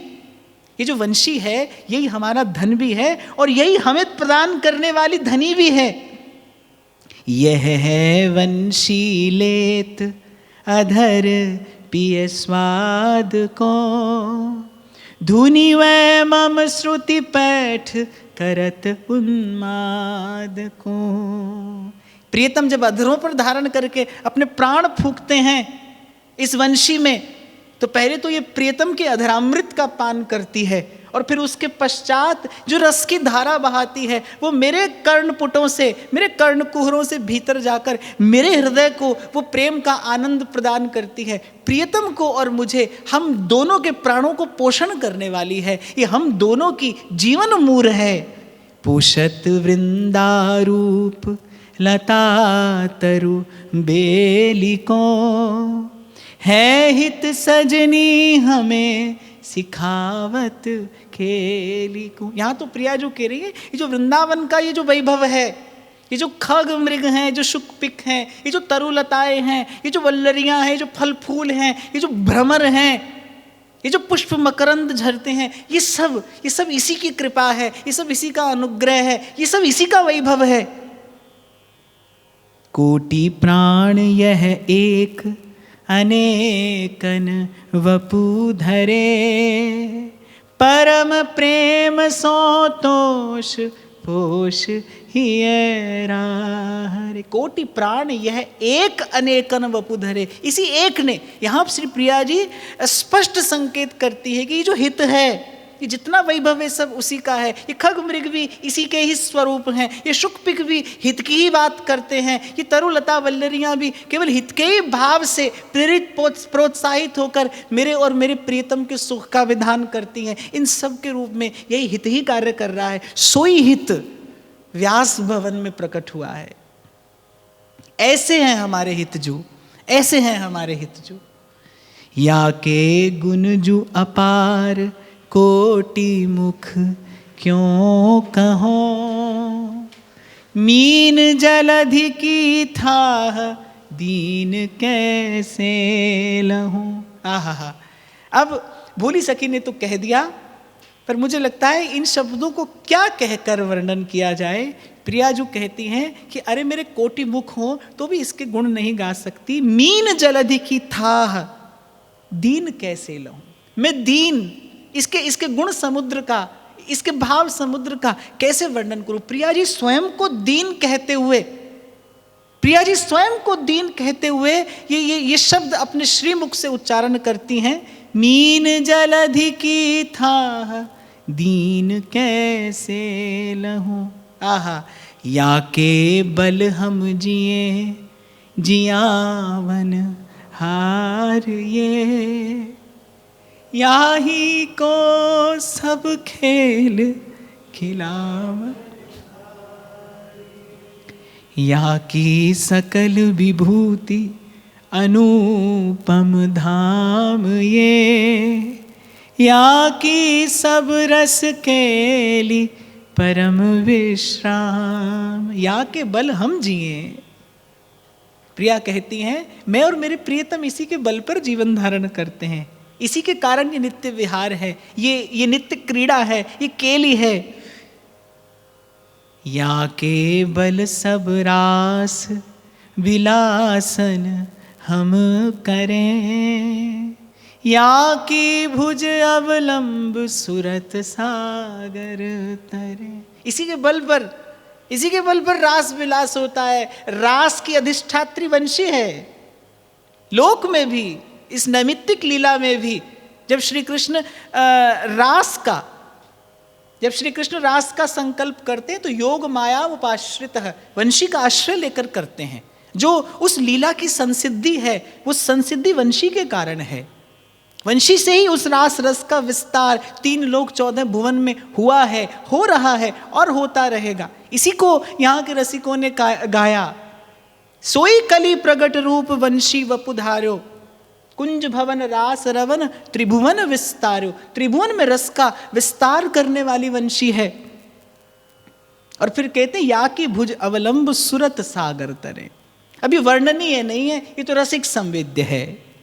A: ये जो वंशी है यही हमारा धन भी है, और यही हमें प्रदान करने वाली धनी भी है। यह है वंशी लेत अधर पिय स्वाद को, धुनि वै मम श्रुति पैठ करत उन्माद को। प्रियतम जब अधरों पर धारण करके अपने प्राण फूंकते हैं इस वंशी में, तो पहले तो ये प्रियतम के अधरामृत का पान करती है और फिर उसके पश्चात जो रस की धारा बहाती है वो मेरे कर्णपुटों से, मेरे कर्णकुहरों से भीतर जाकर मेरे हृदय को वो प्रेम का आनंद प्रदान करती है। प्रियतम को और मुझे, हम दोनों के प्राणों को पोषण करने वाली है, ये हम दोनों की जीवन मूर है। पोषत वृंदारूप लता तरु बेली को, है हित सजनी हमें सिखावत खेली को। यहाँ तो प्रिया जो कह रही है, ये जो वृंदावन का ये जो वैभव है, ये जो खग मृग हैं, जो शुकपिक हैं, ये जो तरुलताएं हैं, ये जो वल्लरियाँ हैं, जो फल फूल हैं, ये जो भ्रमर हैं, ये जो पुष्प मकरंद झरते हैं, ये सब इसी की कृपा है, ये सब इसी का अनुग्रह है, ये सब इसी का वैभव है। कोटि प्राण यह एक अनेकन वपु धरे, परम प्रेम सो तोष पोष हिय राहरे। कोटि प्राण यह एक अनेकन वपु धरे, इसी एक ने, यहाँ श्री प्रिया जी स्पष्ट संकेत करती है कि ये जो हित है, ये जितना वैभव है सब उसी का है। ये खग मृग भी इसी के ही स्वरूप हैं, ये शुकपिक भी हित की ही बात करते हैं, ये तरुलता वल्लरियाँ भी केवल हित के ही भाव से प्रेरित प्रोत्साहित होकर मेरे और मेरे प्रियतम के सुख का विधान करती हैं। इन सब के रूप में यही हित ही कार्य कर रहा है। सोई हित व्यास भवन में प्रकट हुआ है। ऐसे हैं हमारे हितजू, ऐसे हैं हमारे हितजू। या के गुण जू अपार कोटि मुख क्यों कहो, मीन जलधि की थाह दीन कैसे लहूं। आहा, अब भोली सखी ने तो कह दिया, पर मुझे लगता है इन शब्दों को क्या कहकर वर्णन किया जाए। प्रिया जो कहती हैं कि अरे मेरे कोटि मुख हो तो भी इसके गुण नहीं गा सकती। मीन जलधि की थाह दीन कैसे लहूं, मैं दीन, इसके गुण समुद्र का, इसके भाव समुद्र का कैसे वर्णन करूं। प्रिया जी स्वयं को दीन कहते हुए, प्रिया जी स्वयं को दीन कहते हुए ये शब्द अपने श्रीमुख से उच्चारण करती हैं। मीन जलधि की थाह दीन कैसे लहूं। आहा, या के बल हम जिए जियावन हार ये, याही को सब खेल खिलाव, या की सकल विभूति अनुपम धाम ये, या की सब रस केली परम विश्राम। या के बल हम जिए, प्रिया कहती हैं मैं और मेरे प्रियतम इसी के बल पर जीवन धारण करते हैं, इसी के कारण ये नित्य विहार है, ये नित्य क्रीड़ा है, ये केली है। या के बल सब रास विलासन हम करें, या की भुज अवलंब सुरत सागर तरे। इसी के बल पर रास विलास होता है। रास की अधिष्ठात्री वंशी है। लोक में भी, इस नैमित्तिक लीला में भी, जब श्री कृष्ण रास का संकल्प करते हैं तो योग माया उपाश्रित है, वंशी का आश्रय लेकर करते हैं। जो उस लीला की संसिद्धि है, वो संसिद्धि वंशी के कारण है। वंशी से ही उस रास रस का विस्तार 3 लोक 14 भुवन में हुआ है, हो रहा है और होता रहेगा। इसी को यहाँ के रसिकों ने गाया। सोई कली प्रगट रूप वंशी वपुधार्यो, कुंज भवन रास रवन त्रिभुवन विस्तार्यो। त्रिभुवन में रस का विस्तार करने वाली वंशी है। और फिर कहते हैं या की भुज अवलंब सुरत सागर तरे। अभी वर्णनीय नहीं है, ये तो रसिक संवेद्य है।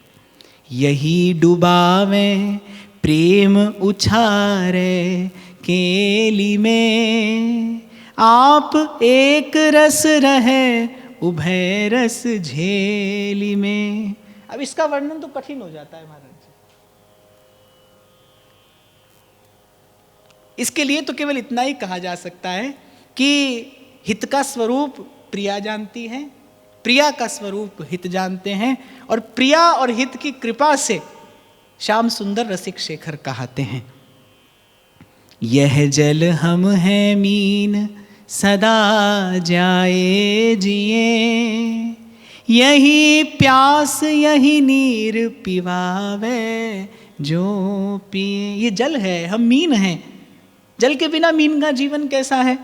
A: यही डुबावे प्रेम उछारे केली में, आप एक रस रहे उभय रस झेली में। अब इसका वर्णन तो कठिन हो जाता है महाराज जी। इसके लिए तो केवल इतना ही कहा जा सकता है कि हित का स्वरूप प्रिया जानती हैं, प्रिया का स्वरूप हित जानते हैं, और प्रिया और हित की कृपा से श्याम सुंदर रसिक शेखर कहते हैं, यह जल हम हैं मीन सदा जाए जिए, यही प्यास यही नीर पिवावे जो पिए। ये जल है, हम मीन हैं, जल के बिना मीन का जीवन कैसा है।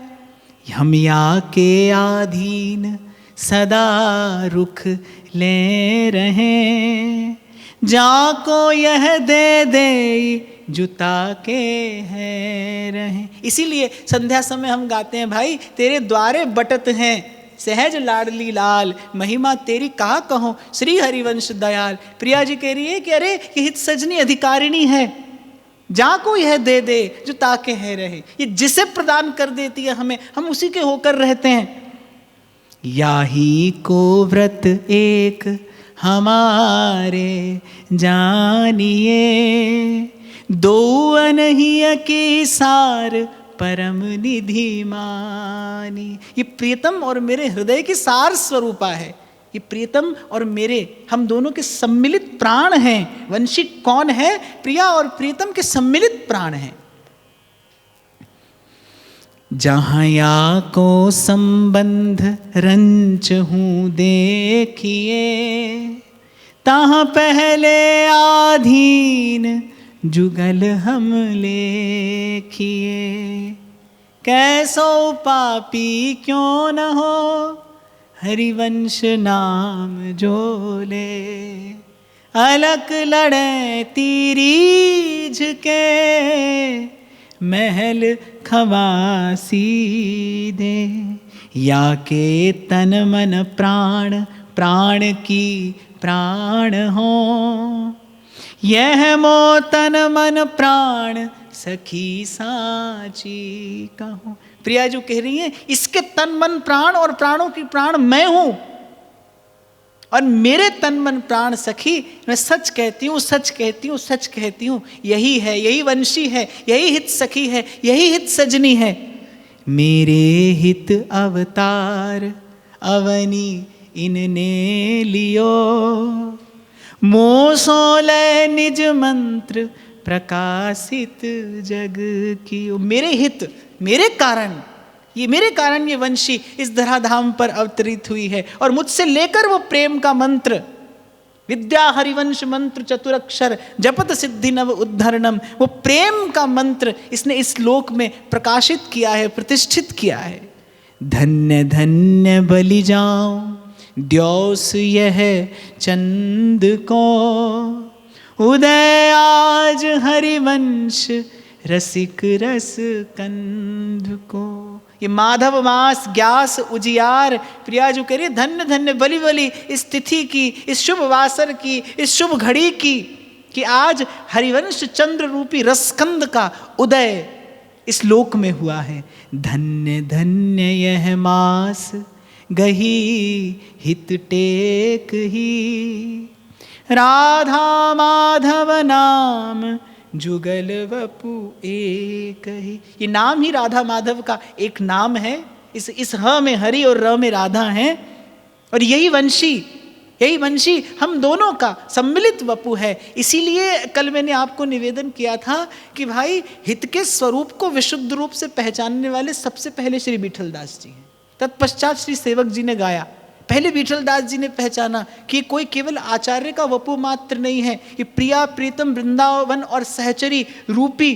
A: हम या के आधीन सदा रुख ले रहे, जाको यह दे दे जुता के है रहे। इसीलिए संध्या समय हम गाते हैं, भाई तेरे द्वारे बटत हैं सहज लाडली लाल, महिमा तेरी कहा कहो श्री हरिवंश दयाल। प्रिया जी कह रही है कि अरे ये हित सजनी अधिकारिणी है, जाको यह दे दे जो ताके है रहे। ये जिसे प्रदान कर देती है हमें, हम उसी के होकर रहते हैं। याही को व्रत एक हमारे जानिए, दो अनहिय की सार परम निधि मानी। ये प्रियतम और मेरे हृदय की सार स्वरूपा है। ये प्रियतम और मेरे, हम दोनों के सम्मिलित प्राण हैं। वंशी कौन है? प्रिया और प्रियतम के सम्मिलित प्राण हैं। जहाँ या को संबंध रंच हूँ देखिए, तहाँ पहले आधीन जुगल हम लेखिए। कैसो पापी क्यों न हो हरिवंश नाम जो ले, अलक लड़े तीरीज के महल खवासी दे। या के तन मन प्राण प्राण की प्राण हो, यह मो तन मन प्राण सखी साची कहो। प्रिया जो कह रही है, इसके तन मन प्राण और प्राणों की प्राण मैं हूं, और मेरे तन मन प्राण सखी, मैं सच कहती हूँ, सच कहती हूँ, सच कहती हूँ। यही है, यही वंशी है, यही हित सखी है, यही हित सजनी है। मेरे हित अवतार अवनी इनने लियो, मोसोले निज मंत्र प्रकाशित जग की। मेरे हित, मेरे कारण, ये वंशी इस धराधाम पर अवतरित हुई है, और मुझसे लेकर वो प्रेम का मंत्र, विद्या हरिवंश मंत्र चतुरक्षर जपत सिद्धि नव उद्धरणम, वो प्रेम का मंत्र इसने इस लोक में प्रकाशित किया है, प्रतिष्ठित किया है। धन्य धन्य बलि जाऊं द्योस यह चंद को, उदय आज हरिवंश रसिक रस कंध को। ये माधव मास ग्यास उजियार, प्रिया जो कह रही है, धन्य धन्य बलि बलि इस तिथि की, इस शुभ वासर की, इस शुभ घड़ी की, कि आज हरिवंश चंद्र रूपी रसकंद का उदय इस लोक में हुआ है। धन्य धन्य यह मास गही हित टेक ही, राधा माधव नाम जुगल वपु एक ही। ये नाम ही राधा माधव का एक नाम है। इस ह में हरि और र में राधा है, और यही वंशी हम दोनों का सम्मिलित वपु है। इसीलिए कल मैंने आपको निवेदन किया था कि भाई हित के स्वरूप को विशुद्ध रूप से पहचानने वाले सबसे पहले श्री विठलदास जी हैं। तत्पश्चात श्री सेवक जी ने गाया। पहले विठलदास जी ने पहचाना कि कोई केवल आचार्य का वपु मात्र नहीं है, ये प्रिया प्रीतम वृंदावन और सहचरी रूपी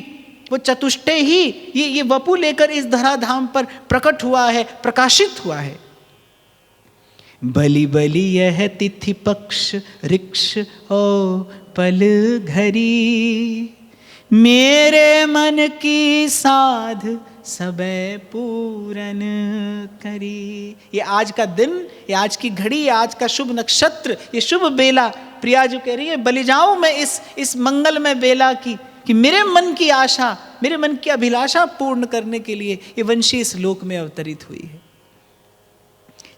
A: वो चतुष्टय ही ये वपु लेकर इस धराधाम पर प्रकट हुआ है, प्रकाशित हुआ है। बलि बलि यह तिथि पक्ष रिक्ष ओ पल घरी, मेरे मन की साध सबे पूरन करी। ये आज का दिन, ये आज की घड़ी, ये आज का शुभ नक्षत्र, ये शुभ बेला, प्रिया जो कह रही है, बलि जाऊं मैं इस मंगलमय बेला की, कि मेरे मन की आशा, मेरे मन की अभिलाषा पूर्ण करने के लिए ये वंशी इस लोक में अवतरित हुई है।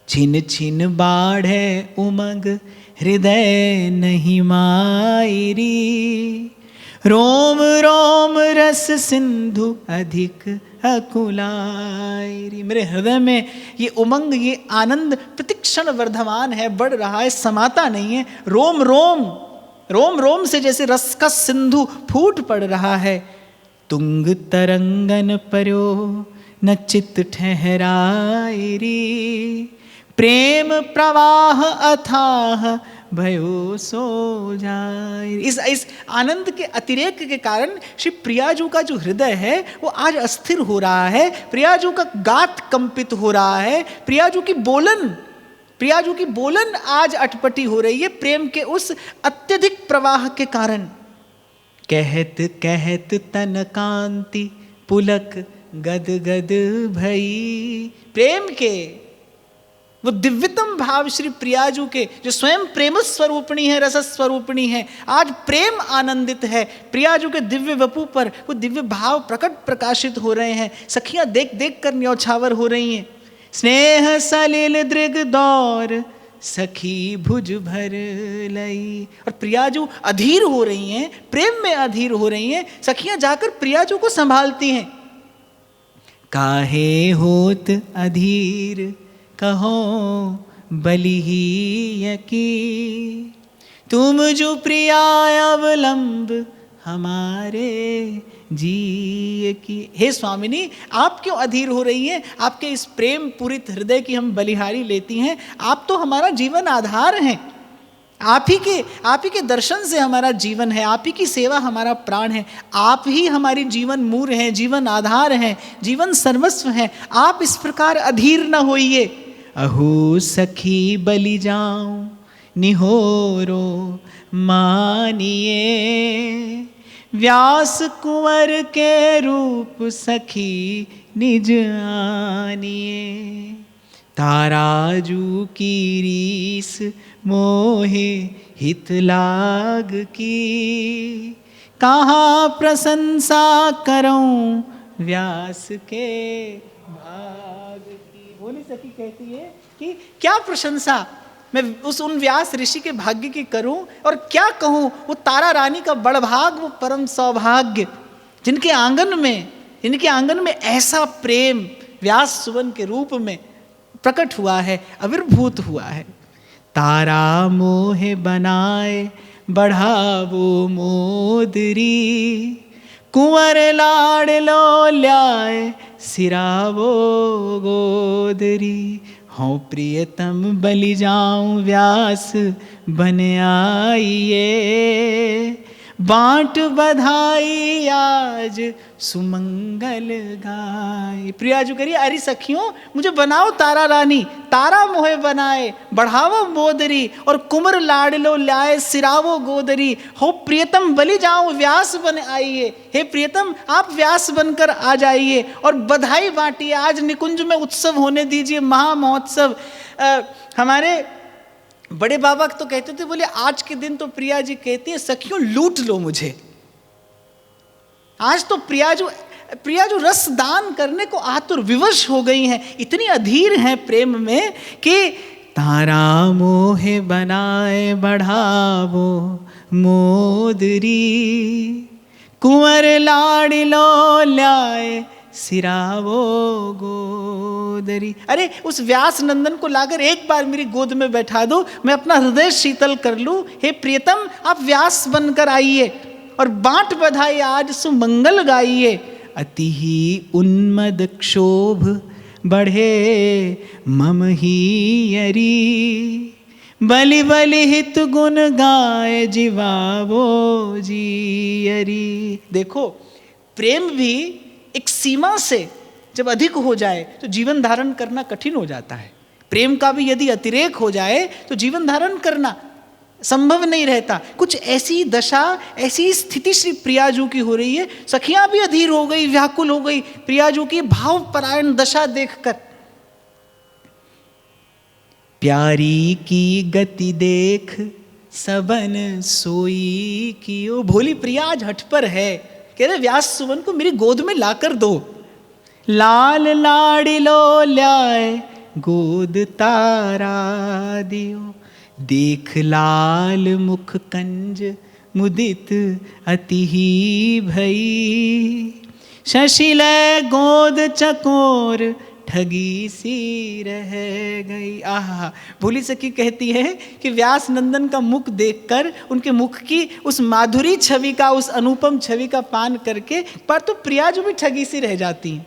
A: छिन छिन बाढ़े उमंग हृदय नहीं मायरी, रोम रोम रस सिंधु अधिक अकुलायरी। मेरे हृदय में ये उमंग, ये आनंद प्रतिक्षण वर्धमान है, बढ़ रहा है, समाता नहीं है। रोम रोम रोम रोम से जैसे रस का सिंधु फूट पड़ रहा है। तुंग तरंगन पर्यो न चित ठहराए रे, प्रेम प्रवाह अथाह भयो सो जाए। इस आनंद के अतिरेक के कारण श्री प्रियाजू का जो हृदय है वो आज अस्थिर हो रहा है, प्रियाजू का गात कंपित हो रहा है, प्रियाजू की बोलन आज अटपटी हो रही है प्रेम के उस अत्यधिक प्रवाह के कारण। कहत कहत तन कांति पुलक गद गद भई, प्रेम के वो दिव्यतम भाव श्री प्रियाजू के जो स्वयं प्रेम स्वरूपणी है, रस स्वरूपणी है, आज प्रेम आनंदित है। प्रियाजू के दिव्य वपु पर वो दिव्य भाव प्रकाशित हो रहे हैं। सखियां देख देख कर न्यौछावर हो रही हैं। स्नेह सलिल दृग दौर सखी भुज भर लई, और प्रियाजू अधीर हो रही हैं, प्रेम में अधीर हो रही हैं। सखियां जाकर प्रियाजू को संभालती हैं। काहे होत अधीर कहो बलिही की, तुम जो प्रिया अवलंब हमारे जी की। हे स्वामिनी, आप क्यों अधीर हो रही हैं? आपके इस प्रेम पूरित हृदय की हम बलिहारी लेती हैं। आप तो हमारा जीवन आधार हैं। आप ही के दर्शन से हमारा जीवन है, आप ही की सेवा हमारा प्राण है। आप ही हमारी जीवन मूल हैं, जीवन आधार हैं, जीवन सर्वस्व हैं। आप इस प्रकार अधीर न होइए। अहो सखी बलि जाऊं निहोरो मानिए, व्यास कुंवर के रूप सखी निज आनिए। ताराजू की रीस मोहे हित लाग की, कहाँ प्रशंसा करऊं व्यास के भाग की। बोली सखी कहती है कि क्या प्रशंसा मैं उन व्यास ऋषि के भाग्य की करूं, और क्या कहूं वो तारा रानी का बड़भाग, वो परम सौभाग्य जिनके आंगन में ऐसा प्रेम व्यास सुवन के रूप में प्रकट हुआ है, आविर्भूत हुआ है। तारा मोहे बनाए बढ़ावो मोदरी, कुंवर लाड़ लो ल्याए सिरावो गोदरी। हों प्रियतम बलि जाऊं व्यास बन आइए, बांट बधाई आज सुमंगल गाय। प्रियाजू करिए, अरे सखियों मुझे बनाओ तारा रानी, तारा मोहे बनाए बढ़ावो मोदरी, और कुंवर लाडलो लाए सिरावो गोदरी। हो प्रियतम बलि जाऊं व्यास बन आइए। हे प्रियतम आप व्यास बनकर आ जाइए और बधाई बांटिए। आज निकुंज में उत्सव होने दीजिए, महा महोत्सव। हमारे बड़े बाबा तो कहते थे, बोले आज के दिन तो प्रिया जी कहती है सखियों लूट लो मुझे। आज तो प्रियाजू रस दान करने को आतुर विवश हो गई हैं, इतनी अधीर हैं प्रेम में कि तारा मोहे बनाए बढ़ावो मोदरी, कुंवर लाड़िलो ल्याए सिरावो गोदरी। अरे उस व्यास नंदन को लाकर एक बार मेरी गोद में बैठा दो, मैं अपना हृदय शीतल कर लूं। हे प्रियतम आप व्यास बनकर आइए और बांट बधाई आज सुमंगल गाइए। अति ही उन्मद क्षोभ बढ़े मम ही यरी, बलि बलि हित गुण गाए जीवावो जीयरी। देखो प्रेम भी एक सीमा से जब अधिक हो जाए तो जीवन धारण करना कठिन हो जाता है। प्रेम का भी यदि अतिरेक हो जाए तो जीवन धारण करना संभव नहीं रहता। कुछ ऐसी दशा, ऐसी स्थिति श्री प्रियाजू की हो रही है। सखियां भी अधीर हो गई, व्याकुल हो गई प्रियाजू की भावपरायण दशा देखकर। प्यारी की गति देख सबन सोई कियो। भोली प्रिया आज हट पर है, कह रहे व्यास सुवन को मेरी गोद में लाकर दो। लाल लाड़िलो ल्याए गोद तारा दियो, देख लाल मुख कंज मुदित अति ही भई। शशिलय गोद चकोर ठगी सी रह गई। आहा, भोली सखी कहती है कि व्यास नंदन का मुख देखकर, उनके मुख की उस माधुरी छवि का, उस अनुपम छवि का पान करके पर तो प्रिया जो भी ठगी सी रह जाती हैं।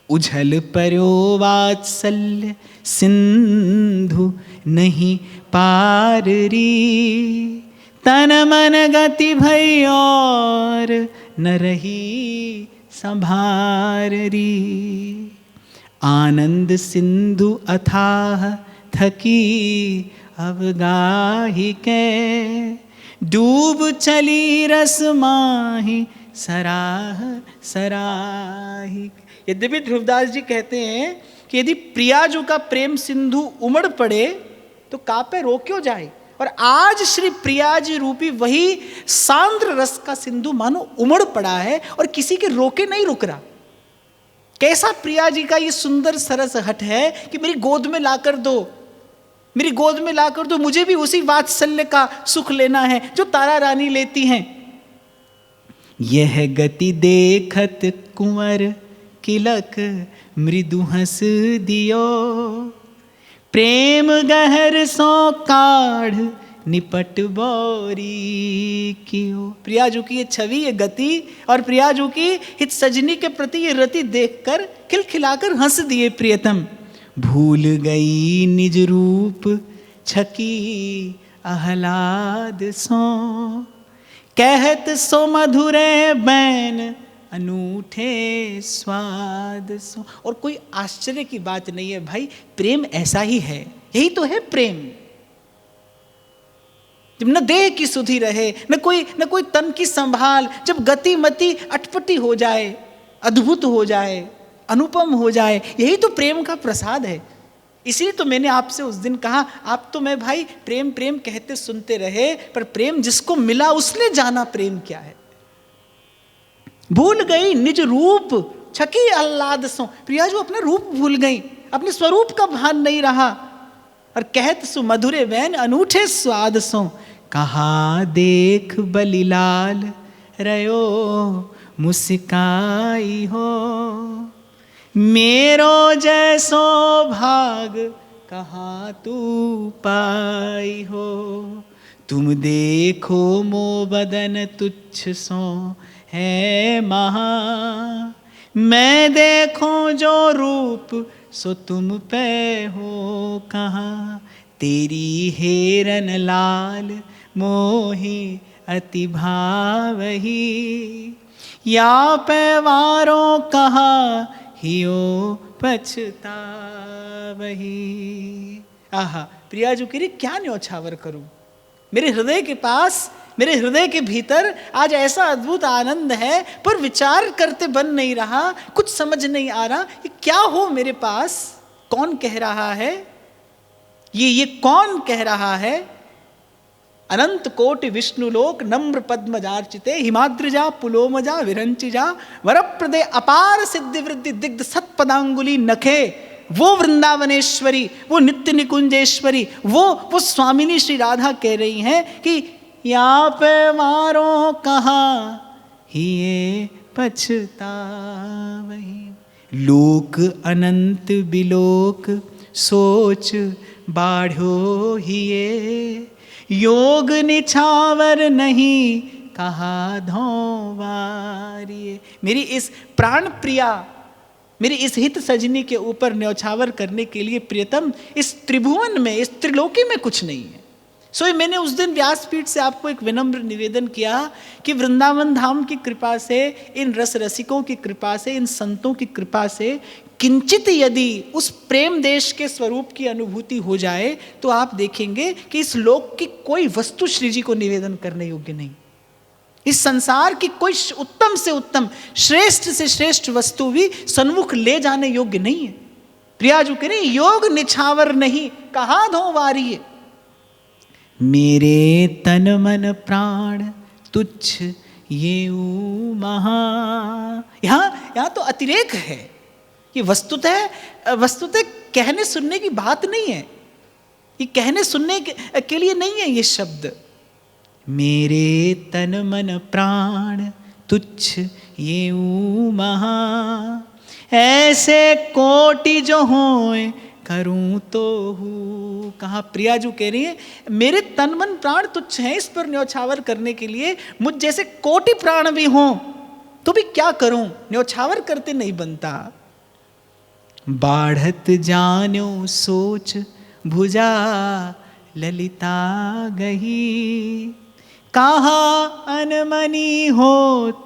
A: उझल पर्यो वात्सल्य सिंधु नहीं पार री, तन मन गति भई और न रही संभार री। आनंद सिंधु अथाह थकी अवगाही के, डूब चली रस माही सराह सराही। यद्यपि ध्रुवदास जी कहते हैं कि यदि प्रियाजू का प्रेम सिंधु उमड़ पड़े तो कापे रो क्यों जाए, और आज श्री प्रियाजी रूपी वही सांद्र रस का सिंधु मानो उमड़ पड़ा है और किसी के रोके नहीं रुक रहा। कैसा प्रिया जी का ये सुंदर सरस हट है कि मेरी गोद में लाकर दो, मेरी गोद में लाकर दो, मुझे भी उसी वात्सल्य का सुख लेना है जो तारा रानी लेती हैं। यह गति देखत कुंवर किलक मृदु हंस दियो, प्रेम गहर सो काढ़ निपट बोरी कियो। प्रियाजू की ये छवि, ये गति और प्रियाजू की हित सजनी के प्रति ये रति देखकर खिलखिलाकर हंस दिए प्रियतम। भूल गई निज रूप छकी आह्लाद सो, कहत सो मधुरे बैन अनूठे स्वाद सो। और कोई आश्चर्य की बात नहीं है भाई, प्रेम ऐसा ही है, यही तो है प्रेम। जब न देह की सुधि रहे, न कोई तन की संभाल, जब गति मति अटपटी हो जाए, अद्भुत हो जाए, अनुपम हो जाए, यही तो प्रेम का प्रसाद है। इसलिए तो मैंने आपसे उस दिन कहा, आप तो मैं भाई प्रेम प्रेम कहते सुनते रहे, पर प्रेम जिसको मिला उसने जाना प्रेम क्या है। भूल गई निज रूप छकी आह्लाद सो। प्रिया जो अपना रूप भूल गई, अपने स्वरूप का भान नहीं रहा। और कहत सु मधुरे वैन अनूठे स्वाद सो, कहा देख बलिलाल रयो मुस्काई हो, मेरो जैसो भाग कहाँ तू पाई हो। तुम देखो मो बदन तुच्छ सो है महा, मैं देखो जो रूप सो तुम पे हो कहाँ। तेरी हेरन लाल मोही अति भावही, या पैवारों कहा हियो पछतावही। आहा, प्रियाजू कह रही क्या न्योछावर करूं, मेरे हृदय के पास, मेरे हृदय के भीतर आज ऐसा अद्भुत आनंद है, पर विचार करते बन नहीं रहा, कुछ समझ नहीं आ रहा कि क्या हो मेरे पास। कौन कह रहा है ये कौन कह रहा है। अनंत कोटि विष्णुलोक नम्र पद्मजार्चिते, हिमाद्रिजा पुलोमजा विरंचिजा, वरप्रदे अपार सिद्धि वृद्धि दिग्ध सत्पदांगुली नखे, वो वृंदावनेश्वरी, वो नित्य निकुंजेश्वरी, वो स्वामिनी श्री राधा कह रही हैं कि यहाँ पे मारो कहाँ हिये पछतावही। लोक अनंत बिलोक सोच बाढ़ो हिये, योग निछावर नहीं कहा धोवारिये। मेरी इस प्राण प्रिया, मेरी इस हित सजनी के ऊपर न्यौछावर करने के लिए प्रियतम इस त्रिभुवन में, इस त्रिलोकी में कुछ नहीं है। सो मैंने उस दिन व्यासपीठ से आपको एक विनम्र निवेदन किया कि वृंदावन धाम की कृपा से, इन रस रसिकों की कृपा से, इन संतों की कृपा से किंचित यदि उस प्रेम देश के स्वरूप की अनुभूति हो जाए तो आप देखेंगे कि इस लोक की कोई वस्तु श्री जी को निवेदन करने योग्य नहीं। इस संसार की कोई उत्तम से उत्तम, श्रेष्ठ से श्रेष्ठ वस्तु भी सन्मुख ले जाने योग्य नहीं है। प्रियाजू कह रही योग निछावर नहीं कहा धोवारिये, मेरे तन मन प्राण तुच्छ ये महा। यहाँ तो अतिरेक है, ये वस्तुतः कहने सुनने की बात नहीं है, ये कहने सुनने के लिए नहीं है ये शब्द। मेरे तन मन प्राण तुच्छ ये महा, ऐसे कोटि जो होए करूं तो हूँ। कहा प्रियाजू कह रही है मेरे तन मन प्राण तुच्छ हैं इस पर न्यौछावर करने के लिए, मुझ जैसे कोटि प्राण भी हों तो भी क्या करूं, न्यौछावर करते नहीं बनता। बाढ़त जान्यो सोच भुजा ललिता गही, कहा अनमनी होत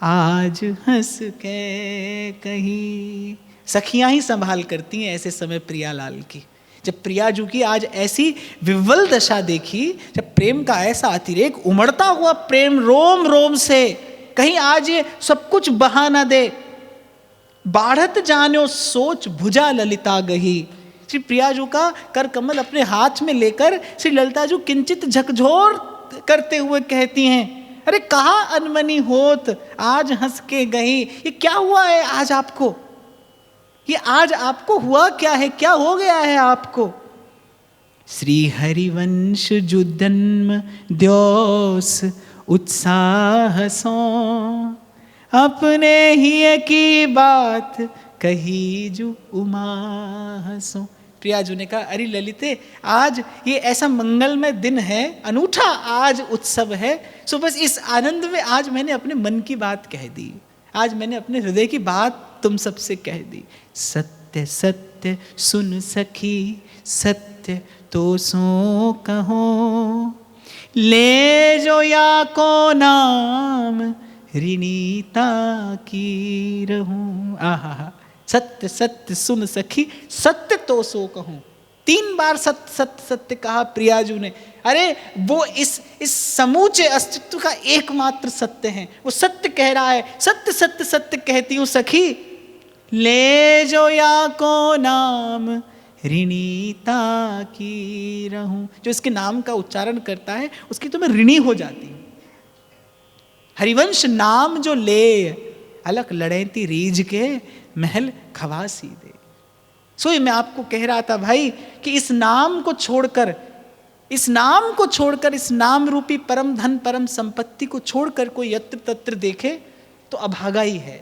A: आज हंस के कही। सखियां ही संभाल करती हैं ऐसे समय प्रियालाल की। जब प्रियाजू की आज ऐसी विवल दशा देखी, जब प्रेम का ऐसा अतिरेक उमड़ता हुआ प्रेम रोम रोम से, कहीं आज ये सब कुछ बहा न दे। बाढ़त जान्यो सोच भुजा ललिता गही। श्री प्रियाजू का कर कमल अपने हाथ में लेकर श्री ललिताजू किंचित झकझोर करते हुए कहती हैं, अरे कहा अनमनी होत आज हंस के गई। ये क्या हुआ है आज आपको, ये आज आपको हुआ क्या है, क्या हो गया है आपको। श्री हरिवंश जो जन्म द्योस उत्साह सो, अपने ही की बात कही जो उमा हसो। प्रियाजू ने कहा अरे ललिते आज ये ऐसा मंगलमय दिन है, अनूठा आज उत्सव है, सो बस इस आनंद में आज मैंने अपने मन की बात कह दी, आज मैंने अपने हृदय की बात तुम सबसे कह दी। सत्य सत्य सुन सखी सत्य तो सो कहो, ले जो या को नाम ऋणीता की रहूं। आहा, सत्य सत्य सुन सखी सत्य तो सो कहूं। 3 बार सत्य सत्य सत्य कहा प्रियाजू ने। अरे वो इस समूचे अस्तित्व का एकमात्र सत्य है, वो सत्य कह रहा है। सत्य सत्य सत्य कहती हूँ सखी, ले जो या को नाम ऋणीता की रहूं। जो इसके नाम का उच्चारण करता है उसकी तो मैं ऋणी हो जाती हूँ। हरिवंश नाम जो ले, अलख लड़ेती रीझ के महल खवासी दे। सो मैं आपको कह रहा था भाई कि इस नाम को छोड़कर, इस नाम को छोड़कर, इस नाम रूपी परम धन परम संपत्ति को छोड़कर कोई यत्र तत्र देखे तो अभागा ही है।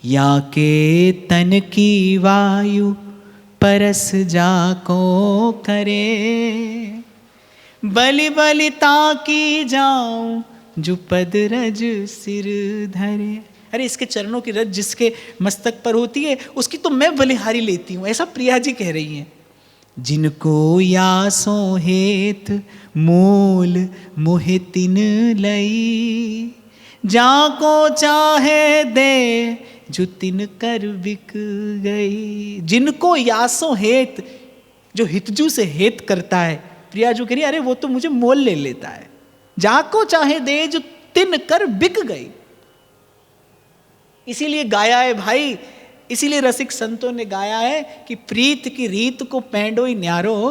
A: या के तन की वायु परस जाको करे, बलि बलिता की जाऊं जो पद रज सिर धरे। अरे इसके चरणों की रज जिसके मस्तक पर होती है उसकी तो मैं बलिहारी लेती हूँ, ऐसा प्रिया जी कह रही हैं। जिनको यासो हेत मूल मोहि तिन लई, जाको चाहे दे जो तिन कर बिक गई। जिनको यासो हेत, जो हितजू से हेत करता है, प्रियाजू कह रही अरे वो तो मुझे मोल ले लेता है। जाको चाहे दे जो तिन कर बिक गई। इसीलिए गाया है भाई, इसीलिए रसिक संतों ने गाया है कि प्रीत की रीत को पैंडोई न्यारो,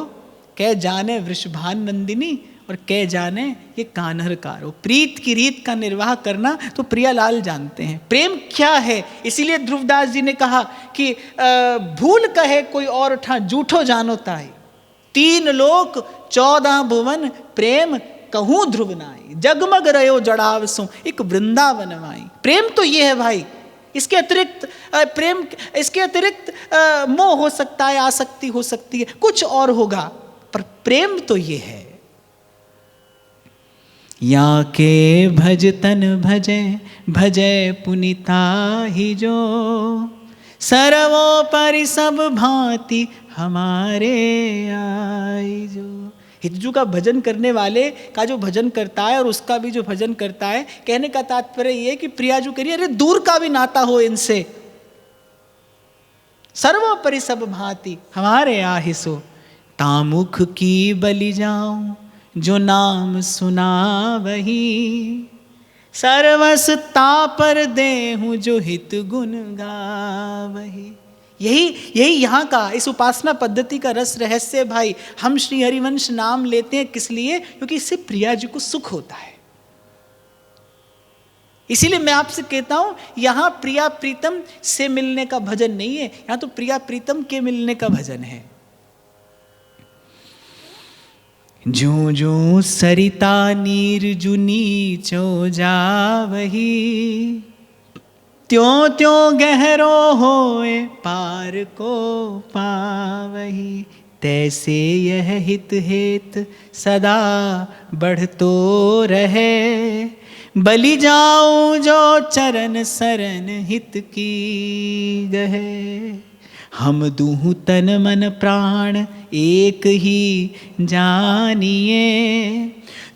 A: कह जाने वृषभान नंदिनी और कह जाने ये कान्हरकारो। प्रीत की रीत का निर्वाह करना तो प्रियालाल जानते हैं, प्रेम क्या है। इसीलिए ध्रुवदास जी ने कहा कि भूल कहे कोई और ठा जूठो जानो ताई, 3 लोक 14 भुवन प्रेम कहूँ ध्रुव नाई, जगमग रहो जड़ावसों एक वृंदावन माई। प्रेम तो ये है भाई, इसके अतिरिक्त प्रेम, इसके अतिरिक्त मोह हो सकता है, आसक्ति हो सकती है, कुछ और होगा, पर प्रेम तो ये है। या के भजतन भजे भजे पुनिता ही जो, सर्वोपरि सब भांति हमारे आई जो। हितजू का भजन करने वाले का जो भजन करता है और उसका भी जो भजन करता है, कहने का तात्पर्य ये कि प्रियाजू कह रही है अरे दूर का भी नाता हो इनसे। सर्वोपरि सब भांति हमारे आहिसो, तामुख की बलि जाऊं जो नाम सुना वही, सर्वस तापर देहूं जो हित गुण गावही। यही यहाँ का इस उपासना पद्धति का रस रहस्य भाई। हम श्री हरिवंश नाम लेते हैं किस लिए? क्योंकि इससे प्रिया जी को सुख होता है। इसीलिए मैं आपसे कहता हूं यहां प्रिया प्रीतम से मिलने का भजन नहीं है, यहां तो प्रिया प्रीतम के मिलने का भजन है। जो जो सरिता नीर जु नीचो जावही, त्यों त्यों गहरो होए पार को पावही, तैसे यह हित हेत सदा बढ़तो रहे। बलि जाऊं जो चरण सरन हित की गहे, हम दूँ तन मन प्राण एक ही जानिए।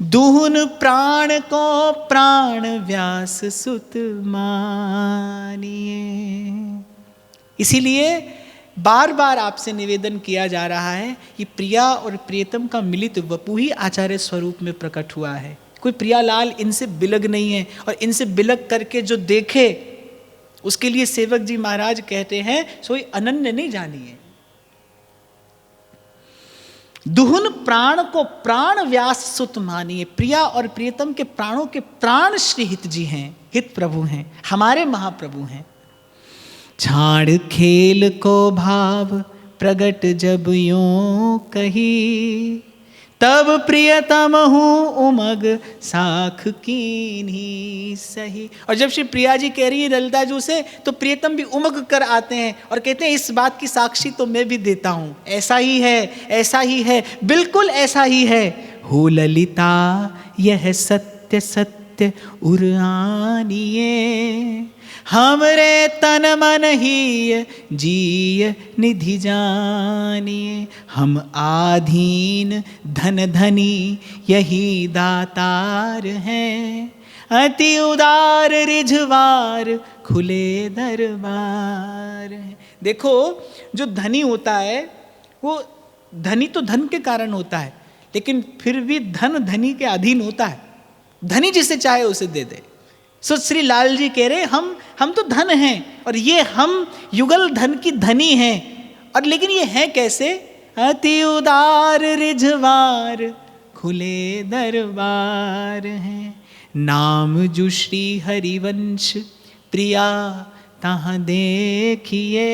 A: दूहन प्राण को प्राण व्यास सुत मानिए। इसीलिए बार बार आपसे निवेदन किया जा रहा है कि प्रिया और प्रियतम का मिलित वपु ही आचार्य स्वरूप में प्रकट हुआ है। कोई प्रियालाल इनसे बिलग नहीं है, और इनसे बिलग करके जो देखे उसके लिए सेवक जी महाराज कहते हैं सोई अनन्य नहीं जानिए। दुहुन प्राण को प्राण व्यास सुत मानिए। प्रिया और प्रियतम के प्राणों के प्राण श्री हित जी हैं, हित प्रभु हैं, हमारे महाप्रभु हैं। छाड़ खेल को भाव प्रगट जब यों कही, तब प्रियतम हूँ उमग साख कीन्ही सही। और जब श्री प्रिया जी कह रही है ललिता जी से, तो प्रियतम भी उमग कर आते हैं और कहते हैं इस बात की साक्षी तो मैं भी देता हूँ। ऐसा ही है, ऐसा ही है, बिल्कुल ऐसा ही है। हो ललिता यह सत्य सत्य उरानिए, हमरे तन मन ही जीय निधि जानिए। हम आधीन धन धनी यही दातार हैं, अति उदार रिझवार खुले दरबार हैं। देखो जो धनी होता है वो धनी तो धन के कारण होता है, लेकिन फिर भी धन धनी के अधीन होता है। धनी जिसे चाहे उसे दे दे। सो श्री लाल जी कह रहे हम तो धन हैं, और ये हम युगल धन की धनी हैं। और लेकिन ये हैं कैसे? अति उदार रिझवार खुले दरबार हैं। नाम जो श्री हरिवंश प्रिया तहाँ देखिए,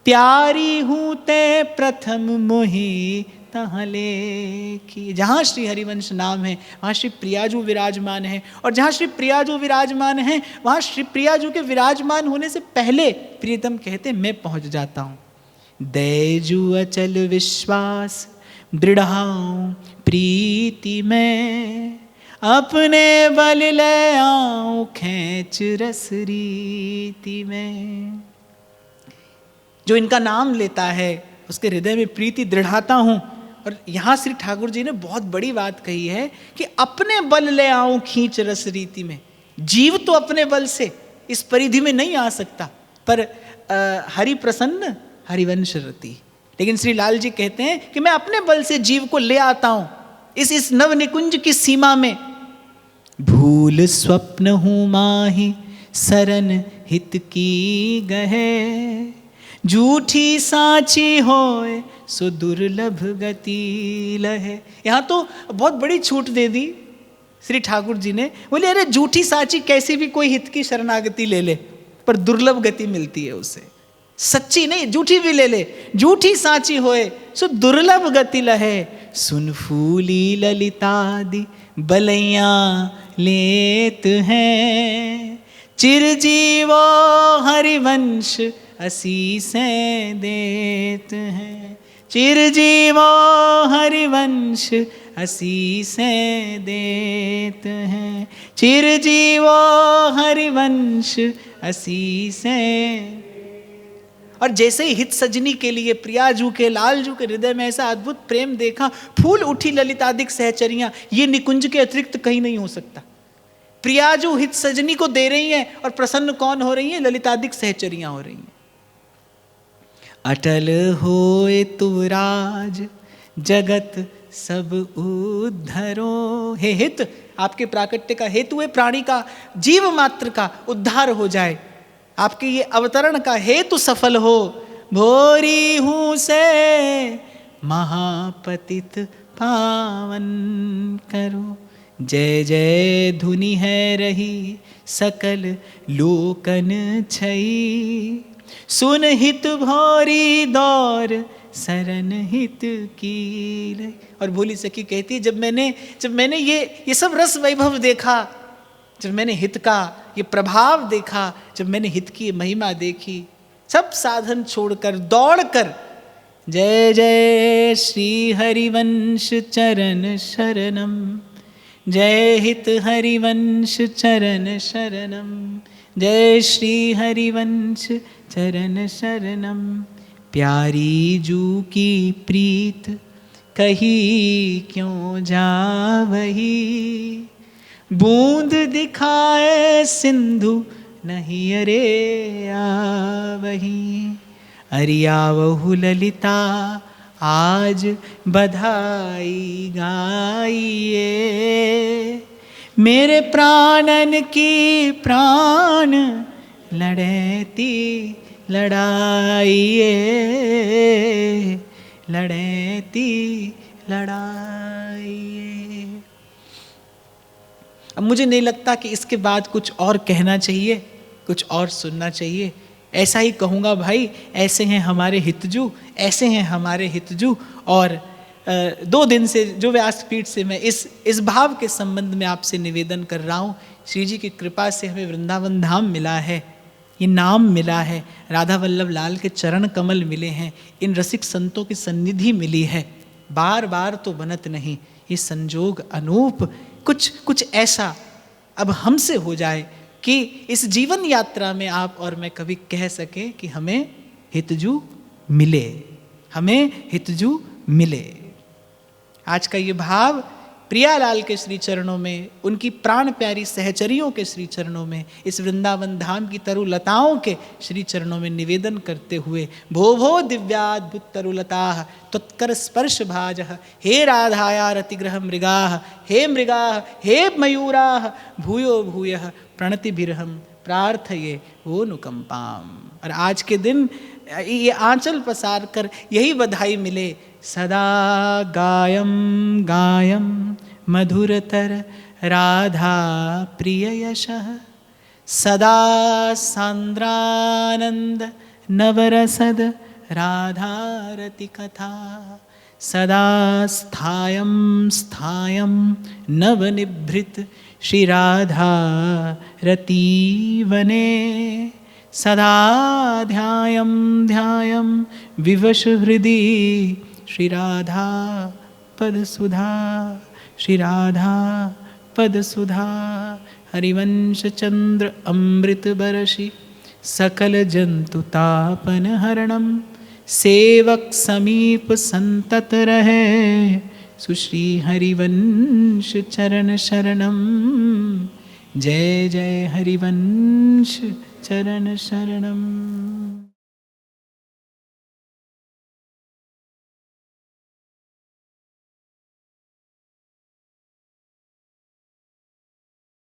A: प्यारी हूँ ते प्रथम मोहि तहाँ लेखी। जहाँ श्री हरिवंश नाम है वहाँ श्री प्रियाजू विराजमान है, और जहाँ श्री प्रियाजू विराजमान है वहाँ श्री प्रियाजू के विराजमान होने से पहले प्रियतम कहते मैं पहुँच जाता हूँ। दैजू अचल विश्वास दृढ़ाऊं प्रीति में, अपने बल ले आऊं खैच रस रीति में। जो इनका नाम लेता है उसके हृदय में प्रीति दृढ़ाता हूँ। और यहाँ श्री ठाकुर जी ने बहुत बड़ी बात कही है कि अपने बल ले आऊं खींच रस रीति में। जीव तो अपने बल से इस परिधि में नहीं आ सकता, पर हरि प्रसन्न हरिवंश रति। लेकिन श्री लाल जी कहते हैं कि मैं अपने बल से जीव को ले आता हूं इस नव निकुंज की सीमा में। भूल स्वप्न हूँ माही सरन हित की गहे, झूठी साची होए सो दुर्लभ गति लहे। यहाँ तो बहुत बड़ी छूट दे दी श्री ठाकुर जी ने। बोले अरे झूठी साची कैसे भी कोई हित की शरणागति ले ले, पर दुर्लभ गति मिलती है उससे। सच्ची नहीं, झूठी भी ले ले। झूठी साची होए सो दुर्लभ गति लहे, सुन फूली ललितादि बलैया लेत हैं, चिरजीवो हरिवंश असीसें देत हैं। चिरजीवो हरिवंश असीसें देत हैं, चिरजीवो हरिवंश असीसें। और जैसे ही हित सजनी के लिए प्रियाजू के लालजू के हृदय में ऐसा अद्भुत प्रेम देखा, फूल उठी ललितादिक सहचरियां। ये निकुंज के अतिरिक्त कहीं नहीं हो सकता। प्रियाजू हित सजनी को दे रही हैं, और प्रसन्न कौन हो रही है? ललितादिक सहचरियां हो रही हैं। अटल होए तुराज जगत सब उद्धरो। हे हित, आपके प्राकट्य का हेतु है प्राणी का, जीव मात्र का उद्धार हो जाए, आपके ये अवतरण का हेतु सफल हो। भोरी हूँ से महापतित पावन करो, जय जय धुनि है रही सकल लोकन छई। सुन हित भोरी दौर सरन हित की। और भोली सखी कहती है जब मैंने ये सब रस वैभव देखा, जब मैंने हित का ये प्रभाव देखा, जब मैंने हित की ये महिमा देखी, सब साधन छोड़कर दौड़कर जय जय श्री हरिवंश चरण शरणम, जय हित हरिवंश चरण शरणम, जय श्री हरिवंश चरण शरणम। प्यारी जू की प्रीत कही क्यों जावही, बूंद दिखाए सिंधु नहीं अरे आवही। अरियावहु ललिता आज बधाई गाइए, मेरे प्राणन की प्राण लड़ती लड़ाइए, लड़ती लड़ाइए। अब मुझे नहीं लगता कि इसके बाद कुछ और कहना चाहिए, कुछ और सुनना चाहिए। ऐसा ही कहूँगा भाई, ऐसे हैं हमारे हितजू, ऐसे हैं हमारे हितजू। और 2 दिन से जो व्यासपीठ से मैं इस भाव के संबंध में आपसे निवेदन कर रहा हूँ। श्री जी की कृपा से हमें वृंदावन धाम मिला है, ये नाम मिला है, राधा वल्लभ लाल के चरण कमल मिले हैं, इन रसिक संतों की सन्निधि मिली है। बार बार तो बनत नहीं, ये संजोग अनूप कुछ ऐसा अब हमसे हो जाए कि इस जीवन यात्रा में आप और मैं कभी कह सकें कि हमें हितजू मिले, हमें हितजू मिले। आज का ये भाव प्रियालाल के श्री चरणों में, उनकी प्राण प्यारी सहचरियों के श्री चरणों में, इस वृंदावन धाम की तरुलताओं के श्री चरणों में निवेदन करते हुए, भो भो दिव्याद्भुत तरुलताः त्वत्कर स्पर्श भाजः, हे राधाया रतिग्रह मृगाः, हे मृगाः हे मयूराः, भूयो भूयः प्रणतिभिर्हं प्रार्थये वो अनुकंपाम। और आज के दिन ये आंचल पसार कर यही बधाई मिले, सदा गायम गायम मधुरतर राधा प्रिय यशः, सदा सांद्रानंद नवरसद राधारति कथा, सदा स्थायं स्थायं नवनिभृत श्री राधा रतीवने, सदा ध्यायं ध्यायं विवश हृदि श्री राधा पद सुधा, श्री राधा पद सुधा। हरिवंश चंद्र अमृत बरषि सकल जंतु तापन हरणम, सेवक समीप संतत रहे सुश्री हरिवंश चरण शरणम। जय जय हरिवंश चरण शरणम।